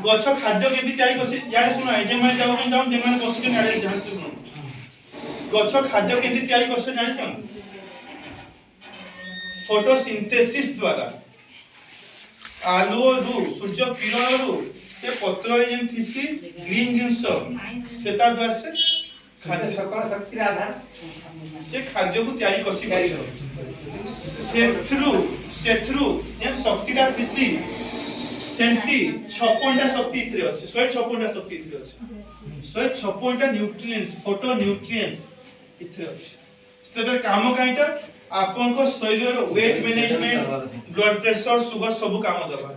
गछ खाद्य केति तयारी करछि यारे सुना ए जे माने जाउ जे माने बसिके नाडे ध्यान से सुनो गछ खाद्य केति तयारी करछ जानि छन फोटोसिंथेसिस द्वारा आलो रु सूर्य किरण रु से पत्र रे जेन थिसी ग्रीन जिंस सेता द्वारा से खाद्य सकल शक्ति आधार से खाद्य को तयारी करछि सेथ्रु जेन शक्तिटा थिसी सेंती 56टा शक्ति इथरे अछि 156टा शक्ति इथरे अछि 156टा न्यूट्रिएंट्स फोटो न्यूट्रिएंट्स इथरे अछि सेतर काम काइटा आपन को शरीर weight management blood pressure sugar सब काम दबा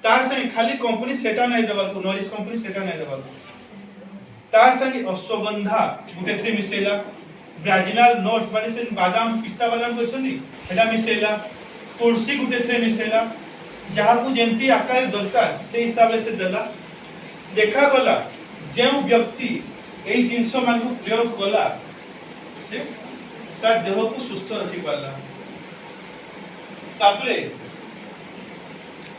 तार से खाली कंपनी सेटा नै दबा को नॉरिश कंपनी सेटा नै दबा तार संगे अश्वगंधा गुटे थ्री मिसेला ब्राजिनल नट्स माने से बादाम पिस्ता बादाम कोछनी एटा मिसेला तुलसी गुटे थ्री मिसेला जहाँ को जेंती आकार दरकार से हिसाब से देला देखा गला जे व्यक्ति एई जिंस मान को प्रयोग कला से तार देह को सुस्थ रखि पाला तापले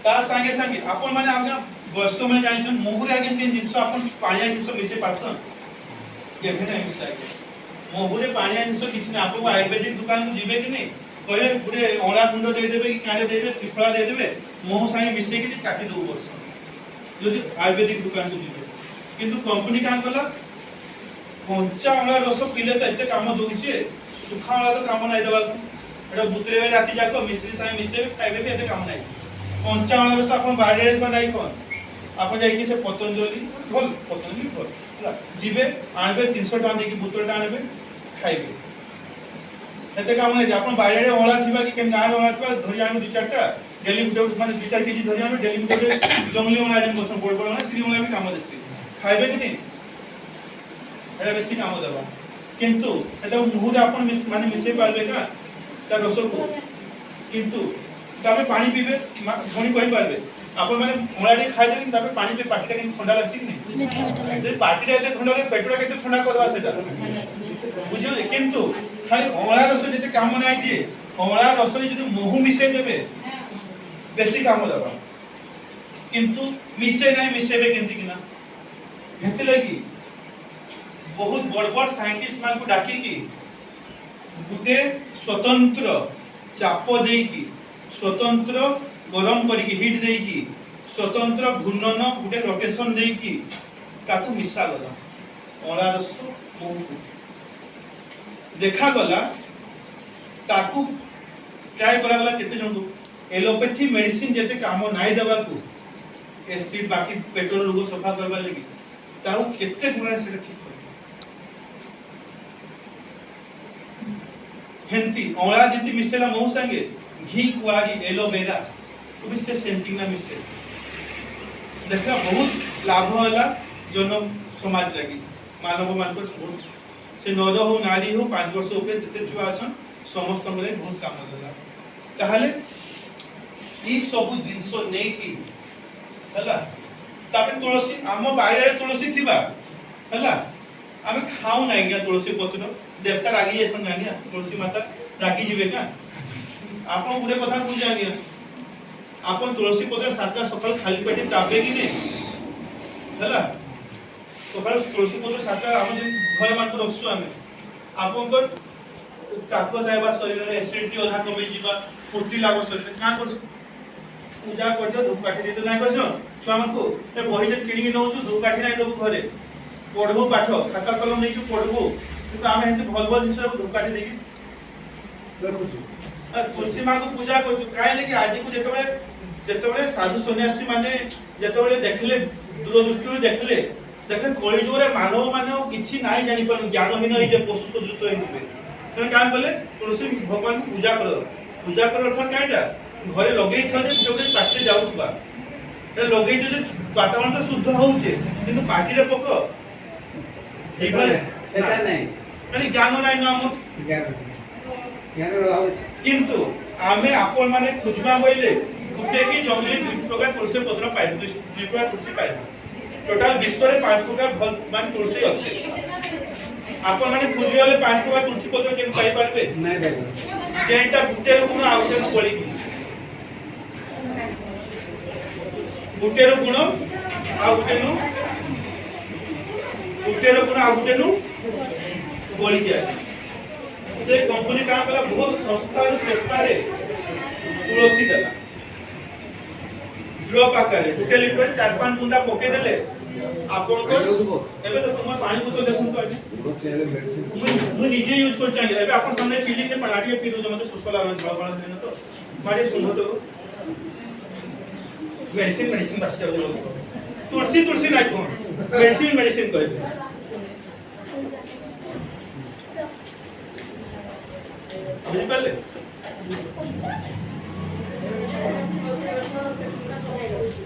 ता संगे संगे आपण माने आगे वयस्क माने जानिछन मोहुरे आगे तीन जिंस आपण पानिया जिंस मिसे पासन केभे नै मिसाय मोहुरे पानिया जिंस किछ नै आपण आयुर्वेदिक दुकान को जिबे कि नै कहे गुटे अला गुंड दे देबे कि काडे दे देबे त्रिफला दे देबे मोह साई मिसे कि चाटी दो वर्ष यदि आयुर्वेदिक दुकान को जिबे किंतु कंपनी का कला कंचा अला रस पीले त एते काम दोउचे सुखा अला तो काम नै देबा एटा बुतरेबे राती जाको मिश्री साई मिसेबे खाइबे भी एते काम नै कंचा अला रस आपण बाडे रे बनाई कोन आपण जाई कि से पतंजलि भल जिबे आनबे 300 टाका देकी बुतरे आनबे खाइबे एते काम नै आपण बाडे ओला थिबा कि केन गार ओला थिबा धरि आनु दु चारटा डेली गुटे माने 2-4 केजी धरि आनु डेली गुटे जंगली ओला जेन बसन बड़ बड़ ना श्री ओला भी काम देसी खाइबे कि नै एटा बेसी काम देबा किंतु एटा मुहुर आपण माने मिसे पारबे का ता रस को किंतु ताबे पानी पीबे धणी कहि पारबे आपण माने ओलाडी खाइ देबे ताबे पानी पे पाटीटा कि ठंडा लागसी कि नै मीठा मीठा लागसी जे पाटीटा एते ठंडा रे पेटरा केते ठंडा करबा सेटा बुझियो किंतु खाली ओला रस जते काम नै दिए ओला रस रे जते मोहु मिसे देबे बेसी काम देबा किंतु मिसे नै मिसेबे केंति किना हेते लगी बहुत बड़ बड़ साइंटिस्ट मान को डाकी की गुटे स्वतंत्र चाप देई की स्वतंत्र गरम करी की हीट देई की स्वतंत्र घूर्णन गुटे रोटेशन देई की ताकू मिसा गला ओला रस मोहु देखा गला ताकू ट्राई करा गला केते जन को एलोपैथी मेडिसिन जते काम नाइ देबा को एसिड बाकी पेट्रोल रोग सफा करबा लगी ताऊ केते गुणा से ठीक कर हेंती ओला जति मिसेला मोह संगे घी कुआरी एलोवेरा तो भी से सेंटिंग ना मिसे देखा बहुत लाभ होला जन समाज लगी मानव मान पर से नर हो नारी हो 5 वर्ष ऊपर जते छुआ अछन समस्त मिले बहुत काम होला ताहले ई सब जिंस नै की हला तापे तुलसी आम बाइरे तुलसी थिबा हला आमे खाऊ नै गया तुलसी पत्र देवता रागी जेसन ना गया तुलसी माता रागी जिवे का आपन गुडे कथा बुझ जा गया आपन तुलसी पत्र सातटा सकाळ खाली पेटे चापे कि नै हला सकाळ तुलसी पत्र सातटा हम जे घर मान को रखसु आमे आपन को ताकत आइबा शरीर रे एसिडिटी ओधा कमी जीवा फुर्ती लागो शरीर का कर पूजा कर धूप काठी दे तो नै करछो छुआ मन को ए बही जे किणी नौ छु धूप काठी नै देबु घरे पढबो पाठ खाता कलम नै छु पढबो କିନ୍ତୁ ଆମେ ଏମିତି ଭଲ ଭଲ ଜିନିଷକୁ ଧୋକାଟି ଦେଇକି ତୁଳସୀ ମାଙ୍କୁ ପୂଜା କରୁଛୁ କାହିଁକି କି ଆଜିକୁ ଯେତେବେଳେ ସାଧୁ ସନ୍ନ୍ୟାସୀ ମାନେ ଯେତେବେଳେ ଦେଖିଲେ ଦୂରଦୃଷ୍ଟିରୁ ଦେଖିଲେ କଳିଯୁଗରେ ମାନବ ମାନେ ଆଉ କିଛି ନାହିଁ ଜାଣିପାରୁନି ଜ୍ଞାନହୀନ ହେଇଯିବେ ପଶୁ ସଦୃଶ ହେଇଯିବେ ତେଣୁ କାହିଁ କଲେ ତୁଳସୀ ଭଗବାନଙ୍କୁ ପୂଜା କର ଅର୍ଥ କାହିଁଟା ଘରେ ଲଗେଇଥିବା ଯେ ଗୋଟେ ଗୋଟେ ପାଟିରେ ଯାଉଥିବା ଲଗେଇଛୁ ଯେ ବାତାବରଣ ଶୁଦ୍ଧ ହଉଛି କିନ୍ତୁ ପାଟିରେ ପକ ହେଇପାରେ ସେଟା ନାହିଁ ଖାଲି ଜ୍ଞାନ ନାହିଁ ନା ଆମର କିନ୍ତୁ ଆମେ ଆପଣ ମାନେ ଖୋଜିବା ବୋଇଲେ ଗୋଟେ କି ଜଙ୍ଗଲି 2 ପ୍ରକାର ତୁଳସୀ ପତ୍ର ପାଇବୁ 2 ପ୍ରକାର ତୁଳସୀ ପାଇବୁ ଟୋଟାଲ ବିଶ୍ୱରେ 5 ପ୍ରକାର ମାନେ ତୁଳସୀ ଅଛି ଆପଣ ମାନେ ଖୋଜି ଗଲେ 5 ପ୍ରକାର ତୁଳସୀ ପତ୍ର କେମିତି ପାଇପାରିବେ ଯେଟା ଗୁଟେରୁ ଗୁଣ ଆଉ ଗୁଟେରୁ ବଳିକି ଗୁଟେରୁ ଗୁଣ ଆଉ ଗୁଟେରୁ ବଳି ଯାଏ से कंपनी काम कला बहुत सस्ता रे तुलसी देला ड्रॉप आकार गोटे लिटर 4-5 बूंदा पके देले आपन को एबे तो तुम पानी बोतल देखु तो आज मु निजे यूज कर चाहिए एबे आपन सामने पीली के पानी पी दो मते सुसला बाबा देन तो मारे सुनो तो मेडिसिन बस जाओ तुलसी नहीं को मेडिसिन कहे बुझिपारे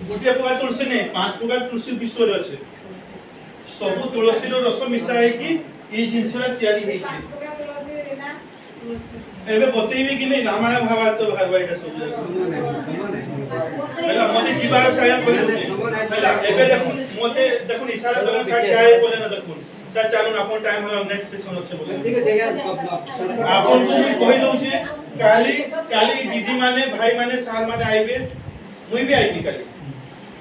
गोटे प्रकार तुलसी नहीं 5 प्रकार तुलसी विश्व अच्छे सब तुलसी रस मिसा है कि जिनसा तैयारी एबे बतेबी कि नहीं रामायण महाभारत भागवत सब मते जीवार साया कहि दउनी एबे मते देखुन इशारा करन साइड जाए बोले ना देखुन चालू अपन टाइम हो नेक्स्ट सेशन अच्छे बोले ठीक है आपन को भी कहि दउ जे काली दीदी माने भाई माने सार माने आइबे मुई भी आइबी काली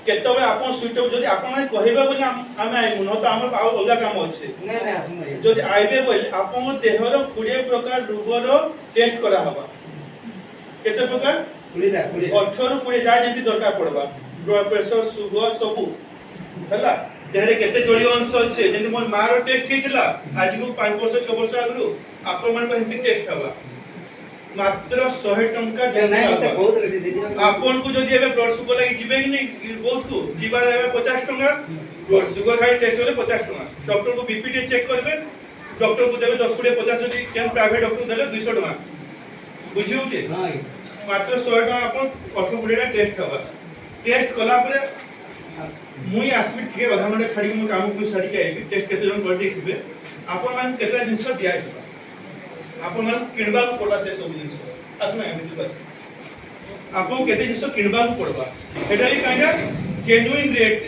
केतबे आपन सुइट जदी आपन माने कहिबे बोले हम आइबु न तो हमर पाव अलगा काम अछि नहीं जदी आइबे बोले आपन देहर 20 प्रकार रोगर टेस्ट करा हबा केते प्रकार 18 ରୁ 20 जा जेंति दरकार पड़बा ब्लड प्रेशर शुगर सब हला देहरे केते जड़ीय अंश अछि जेंति मोर मार टेस्ट हेतिला आज को 5 वर्ष 6 वर्ष आगु आपन मान को हेति टेस्ट हबा मात्र 100 टंका नहीं होते बहुत रेट दीदी आपन को जदी एबे ब्लड शुगर लागि जिबे कि नहीं बहुत को जीवा एबे 50 टंका ब्लड शुगर खाली टेस्ट होले 50 टंका डॉक्टर को बीपी टे चेक करबे डॉक्टर को देबे 10 20 50 जदी केन प्राइवेट डॉक्टर देले 200 टंका बुझियो के हां मात्र 100 टंका आपन 18 20 टा टेस्ट हबा टेस्ट कला परे मुई आसबी के आधा घंटा छाड़ी मु काम को छाड़ी के आइबी टेस्ट केते जन कर देखिबे आपन मान केते जिंस दिया हिबा आपन मान किनबा को पड़बा से सब जिंस असना एमिति बात आपन केते जिंस किनबा को पड़बा एटा भी काइंडा जेन्युइन रेट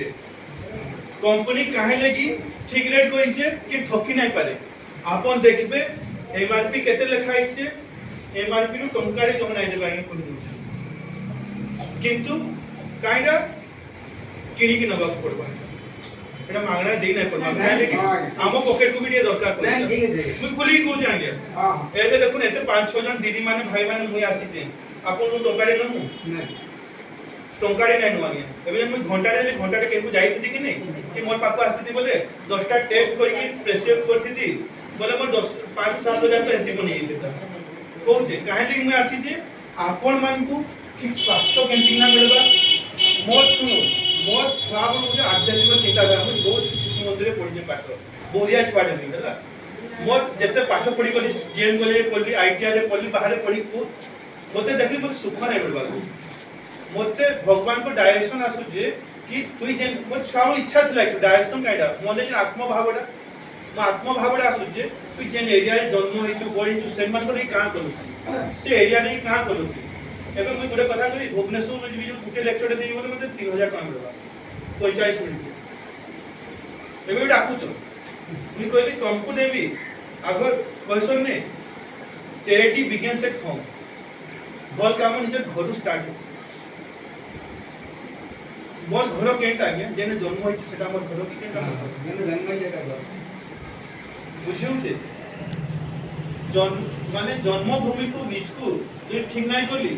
कंपनी काहे लगी ठीक रेट कहि छे कि ठकी नाही पारे आपन देखबे एमआरपी केते लिखाइ छे एमआरपी नु टंकारे जम नाही देबा को किंतु काइंडा किणी की नबाक पड़बा एटा मांगना देई नाही पड़बा काहे कि आमो पॉकेट को भी दिए दरकार पड़े नहीं ठीक है मुई खुली को जांगे हां एबे देखुन एते 5-6 जन दीदी माने भाई माने मुई आसी जे आपन नु टंकारे न मु नहीं टंकारे नाही नु आगे एबे मुई घंटाटे केकु जाईथि कि नहीं कि मोर पाको आसीथि बोले 10 टा टेस्ट करके प्रेस्क्राइब करथि बोले मोर 5-7 हजार तो एंटी बनि जेता कहू काहे कि मुई आसी जे आपन मान को ठीक स्वास्थ्य केंद्र ना मिलबा मोर सुनो मोर छुआ मुझे आध्यात्मिक चिंताधारा मुझे बहुत शिशु मंदिर पढ़ी पाठ बोरिया छुआटे नहीं है मोर जिते पाठ पढ़ी गली जेएम कॉलेज पढ़ी आईटीआई रे पढ़ी बाहर पढ़ी को मते देखली मते सुख नहीं मिलबा मते भगवान को डायरेक्शन आसु जे कि तुई जे मोर छुआ इच्छा थला कि डायरेक्शन काइडा मोने जे आत्मभावडा मो आत्मभावडा आसु जे तुई जे एरिया रे जन्म होइछु बड़ी छु सेमान को का करू से एरिया रे का करू एबे मुई गोटे कथा कहि भुवनेश्वर में जो गुटे लेक्चर देई बोले मते 3000 टका मिलबा 45 मिनिट एबे डाकुछ मुई कहली तुमको देबी अगर क्वेश्चन ने चैरिटी बिगिंस एट होम बोल काम निजे घर स्टार्ट मोर घर केनटा आगे जेने जन्म होइछ सेटा मोर घर की केनटा जेने जन्म होइछ एटा घर बुझियो जे माने जन्मभूमि को निज को ये ठीक नहीं कली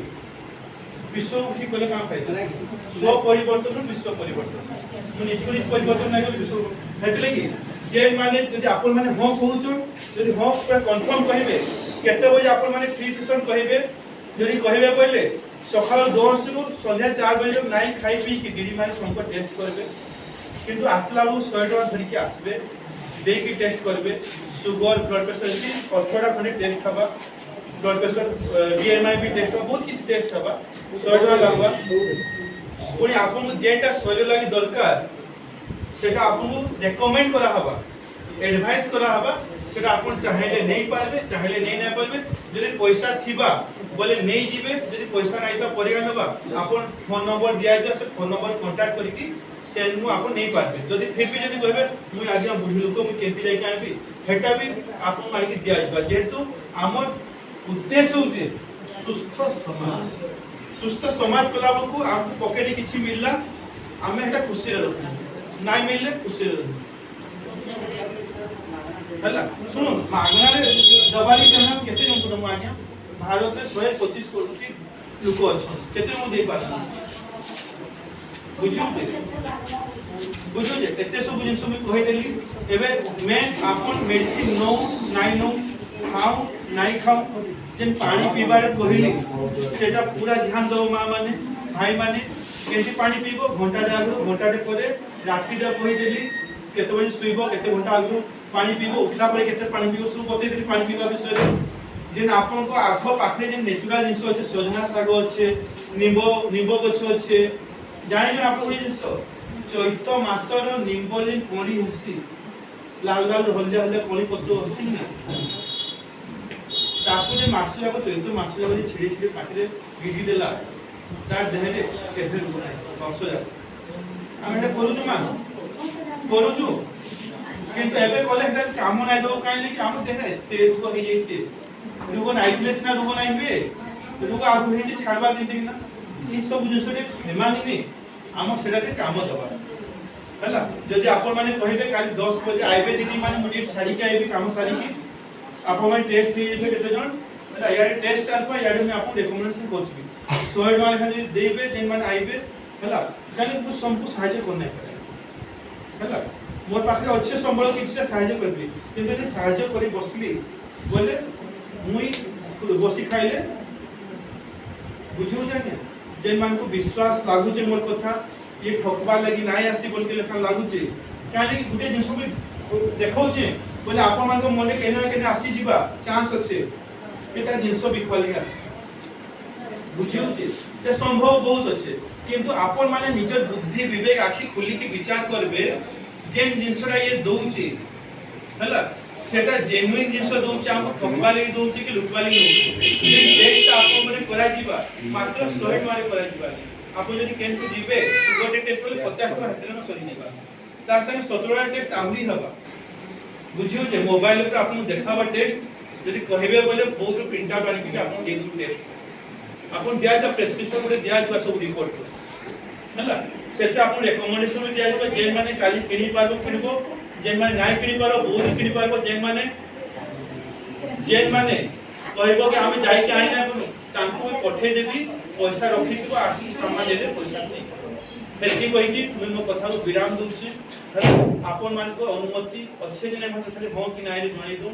विश्व ठीक कले काम फायदा स्व परिवर्तन विश्व परिवर्तन तो निज को निज परिवर्तन नहीं कली विश्व हेतले कि जे माने जदि आपण माने हो कहउछो जदि हो पूरा कंफर्म कहिबे केते बजे आपण माने फ्री सेशन कहिबे जदि कहिबे बोले सकाळ 10 रु संध्या 4 बजे तक नाई खाई पी कि दीदी माने संको टेस्ट करबे किंतु आसला बु 100 टका धरि के आसबे दे की टेस्ट करबे शुगर ब्लड प्रेशर की अथोड़ा खने टेस्ट हबा ब्लड प्रेशर बीएमआई भी टेस्ट हबा बहुत किछ टेस्ट हबा 100 टका लागबा पुणी आपन जेटा शरीर लागि दरकार सेटा आपन रेकमेंड करा हबा एडवाइस करा हबा सेटा आपन चाहेले नहीं पारबे चाहेले नहीं ना पारबे जदि पैसा थिबा बोले नहीं जीवे जदि पैसा नाही त परिगा नबा आपन फोन नंबर दिया जा से फोन नंबर कांटेक्ट करिकि सेन मु आपन नहीं पारबे जदि फिर भी जदि कहबे मु आज्ञा बुढी लोक मु केति जाय के आबी हेटा भी आपन माइक दिया जाबा जेतु हमर उद्देश्य होजे सुस्थ समाज कला को आपको पॉकेट किछि मिलला हमें हेटा खुशी रहू नाही मिलले खुशी रहू हला सुनो मागना रे दबाई जना केते जन को आज्ञा भारत में 125 कोटी लोक अछन केते मु दे पारा बुझो जे केते सब जिंस में कहि देली एबे मैं आपन मेडिसिन नो नाइ नो खाऊ नाइ खाऊ जेन पानी पीबारे कहिली सेटा पूरा ध्यान दो मां माने भाई माने केति पानी पीबो घंटा डे आगु घंटा डे करे राती रे कहि देली केते बजे सुइबो केते घंटा आगु पानी पीबो उठला परे केते पानी पीबो सु बते देली पानी पीबा विषय रे जेन आपन को आखो पाखरे जेन नेचुरल जिंस अछि सजना साग अछि निंबो गछ अछि जानि जे आपन जिंस चैत मासर निंबो जेन कोणी हसी लाल लाल हलदिया हलदिया कोणी पत्तो हसी ना ताकू जे मासु जाको चैत मासु जाको जे छिड़ी छिड़ी पाटिरे गिडी देला तार देहरे केफे गुनाय मासु जा हम एटा करूछु मा करूछु किंतु एबे कले हेटा काम नाइ दो काई नै काम देख एते रुको हे जाइछे रुको नाइथलेस ना रुको नाइ बे रुको आगु हे जे छाड़बा दिन ना ई सब जिंस रे हेमानी नै हम सेटा के काम दबा हला जदि आपन माने कहिबे काली 10 बजे आइबे दीदी माने मुडी छाड़ी के आइबे काम सारी की आप मैं टेस्ट लिए केते जन यार टेस्ट चालबा यार मैं आपको रिकमेंडेशन करछि 100 टका खाली देबे जेन माने आइबे हला खाली कुछ संपू सहायता करना है हला मोर पाखे अच्छे संबल किछटा सहायता करबी किंतु जे सहायता करी बसली बोले मुई बसी खाइले बुझियो जाने जेन मान को विश्वास लागु जे मोर कथा ये ठकबा लगी नाइ आसी बोल के लेखा लागु जे काली गुटे जिंस भी देखौ जे बोले आपण मान को मने केना केना आसी जीवा चांस अछि एटा जिंस बिकवाली आसी बुझियो जे ते संभव बहुत अछि किंतु आपण माने निज बुद्धि विवेक आखि खुली के विचार करबे जेन जिंसडा ये दोउची हला सेटा जेन्युइन जिंस दोउची हमको ठकबा लगी दोउची कि लुटबा लगी दोउची जे टेस्ट आपण माने करा जीवा मात्र 100 मारे करा जीवा आपण जदी केन को जीवे सुगर टेस्ट करले 50 टका हेतले न सरी जीवा तार संगे 17 टेस्ट आउरी हबा बुझियो जे मोबाइल पे आपन देखाबा टेस्ट जदी कहिबे बोले बहुत प्रिंट आउट आनि के आपन दे दु टेस्ट आपन दिया जा प्रेस्क्रिप्शन रे दिया जा सब रिपोर्ट हला सेटा आपन रिकमेंडेशन में दिया जा जेन माने काली किनि पारबो किनबो जेन माने नाइ किनि पारो बहुत किनि पारबो जेन माने कहबो कि हम जाई के आइ ना बोलु तांको मैं पठे देबी पैसा रखि को आसी सामान देले पैसा नै हेती कोइ कि मो कथा को विराम दोछि आपन मान को अनुमति अच्छे जने मत खाली हो कि नाइ रे जणाई दो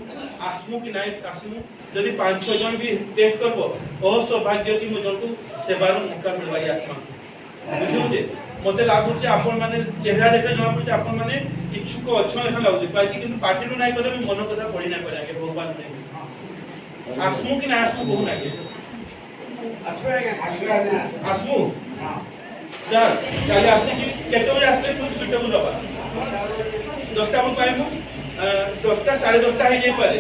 आसमु कि नाइ आसमु जदी 5-6 जन भी टेस्ट करबो ओ सौभाग्य कि मो जन को सेवार मौका मिलबा आत्मा बुझियो जे मते लागु जे आपन माने चेहरा देखले जमा पड़े आपन माने इच्छुक अच्छा लेखा लागु बाकी किंतु पार्टी नु नाइ करे मन कथा पड़ी ना करे आगे भगवान नै आसमु कि ना आसमु बहु नाइ आसमु सर काले आसे कि केते बजे आसले तू सुटेबल बाबा 10टा हम पाइमु 10टा 10:30 हे जाई पारे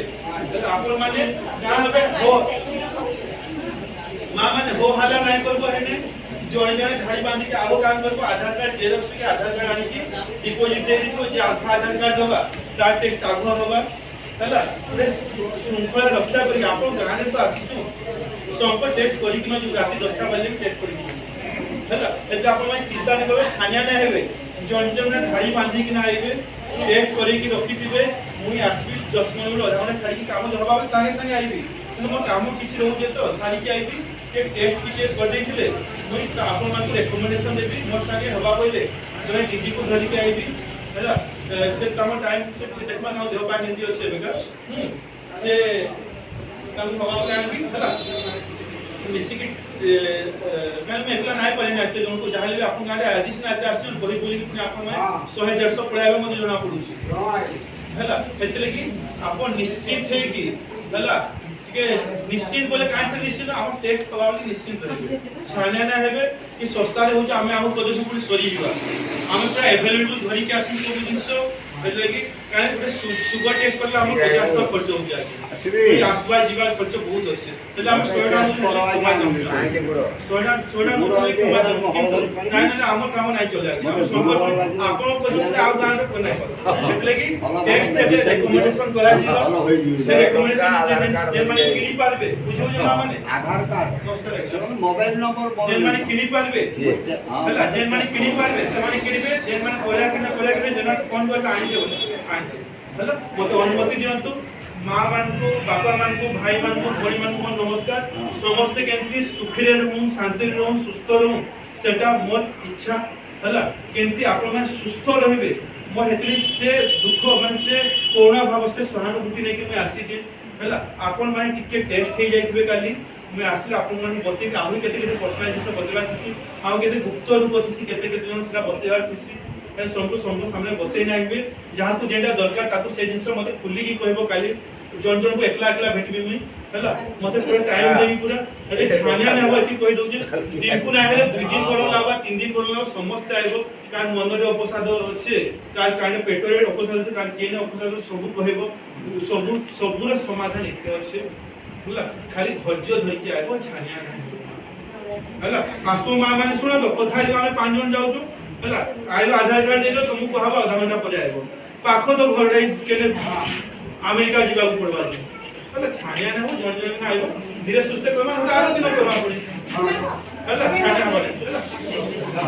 त आपन माने का होबे हो मां माने हो हाला नाइ करबो हेने जणे जणे धाड़ी बांधी के आगो काम करबो आधार कार्ड जेरॉक्स के आधार कार्ड आनी की डिपॉजिट दे दितो जे आधार कार्ड होबा तार टेक्स्ट आगो होबा हला रे सुंपर रक्षा करी आपन गाने तो आसीचु संपर टेस्ट करी कि न राती 10टा बजे टेस्ट करी हला एटा आपन माने चिंता नै करबे छानिया नै हेबे जण जण धाड़ी बांधी कि ना आइबे टेस्ट करी कि रखि दिबे मुई आसबी 10 मिनिट अधा घंटा छाड़ी कि काम होबा संगे संगे आइबी କିନ୍ତୁ ମୋ କାମ କିଛି ରହୁଛି ତ ସାରିକି ଆଇବି ଏ ଟେଷ୍ଟ ଟିକେ କରିଦେଇଥିଲେ ମୁଇଁ ଆପଣମାନଙ୍କୁ ରେକମେଣ୍ଡେସନ୍ ଦେବି ମୋ ସାଙ୍ଗେ ହେବା କହିଲେ ଜଣେ ଦିଦିକୁ ଧରିକି ଆଇବି ହେଲା से तम टाइम से देखमा ना देह पा केंती अछि बेका से कल हवा प्लान भी हला मिसिक मैंने मैं एकला नाही परिना एते जन को जाहले आपन गारे आदिस ना एते आसी बही बोली कि आपन में 100 150 पळावे मते जणा पडुची हला एतले कि आपन निश्चित है कि हला के निश्चित बोले काहे से निश्चित हम टेस्ट करवाली निश्चित रहिबे छाने ना हेबे कि सस्ता रे होचे हमें आउ कदे पुरी सरी जीवा हमें पूरा अवेलेबल धरी के आसी सब जिंस એટલે કે કાઈ ଗୋଟେ સુગર ટેસ્ટ કરલા हम 50 ટકા ખર્ચ हो जाय ଆସିବି છે આસપાસ જીવા ખર્ચ बहुत ଅଛି એટલે हम 100 टका କାହିଁକି ବୁଡ଼ सोडा नहीं ना हमर काम नहीं चले हम संपर्क आपण को जो आउ गांव रे कोने એટલે कि टेक्स्ट देबे रिकमेंडेशन करा जीवा से रिकमेंडेशन जे माने किनी पारबे बुझो जे माने ଆଧାର କାର୍ଡ ମୋବାଇଲ ନମ୍ବର जे माने किनी पारबे हला जे माने किनी पारबे से माने किनिबे जे माने कोला के जना कोन को आनी देबो आनी हला मते अनुमति दियंतु माँ मान को बापा मान को भाई मान को भणी मान को नमस्कार समस्त केंती सुखरे रहूं शांति रहूं सुस्थ रहूं सेटा मोर इच्छा हला केंती आपण में सुस्थ रहबे मो हेतली से दुख मन से कोरोना भाव से सहानुभूति नै कि मैं आसी जे हला आपण माने टिके टेस्ट हे जाइतबे काली मैं आसी आपण माने बते के आहु केते केते पर्सनल जिस बतेला थिसी आउ केते गुप्त रूप थिसी केते केते जन सेटा बतेला थिसी सबको सामने बते नाइबे जहां को जेटा दरकार ताको से जिंस मते खुली की कहबो काली जन जन को एकला एकला भेटबी मी हला मते पूरा टाइम देबी पूरा अरे छानिया ने होती कहि दउ जे दिन को ना हेले 2 दिन करला लाबा 3 दिन करला समस्त आइबो कार मन रे अपसाद अछि कार काने पेट रे अपसाद अछि कार केने अपसाद सब कहबो सबुर समाधान एते अछि हला खाली धैर्य धरि के आइबो छानिया नै हला आसु मा माने सुनो तो कथा जे हम 5 जन जाउ हला आइलो आधार कार्ड देलो तुमको हवा आधा घंटा पर आइबो पाखो तो घर रे केने अमेरिका जीवा को पड़वा हला छानिया न हो जन जन आइबो धीरे सुस्ते करमा आरो दिन करबा पड़ी हला छानिया हला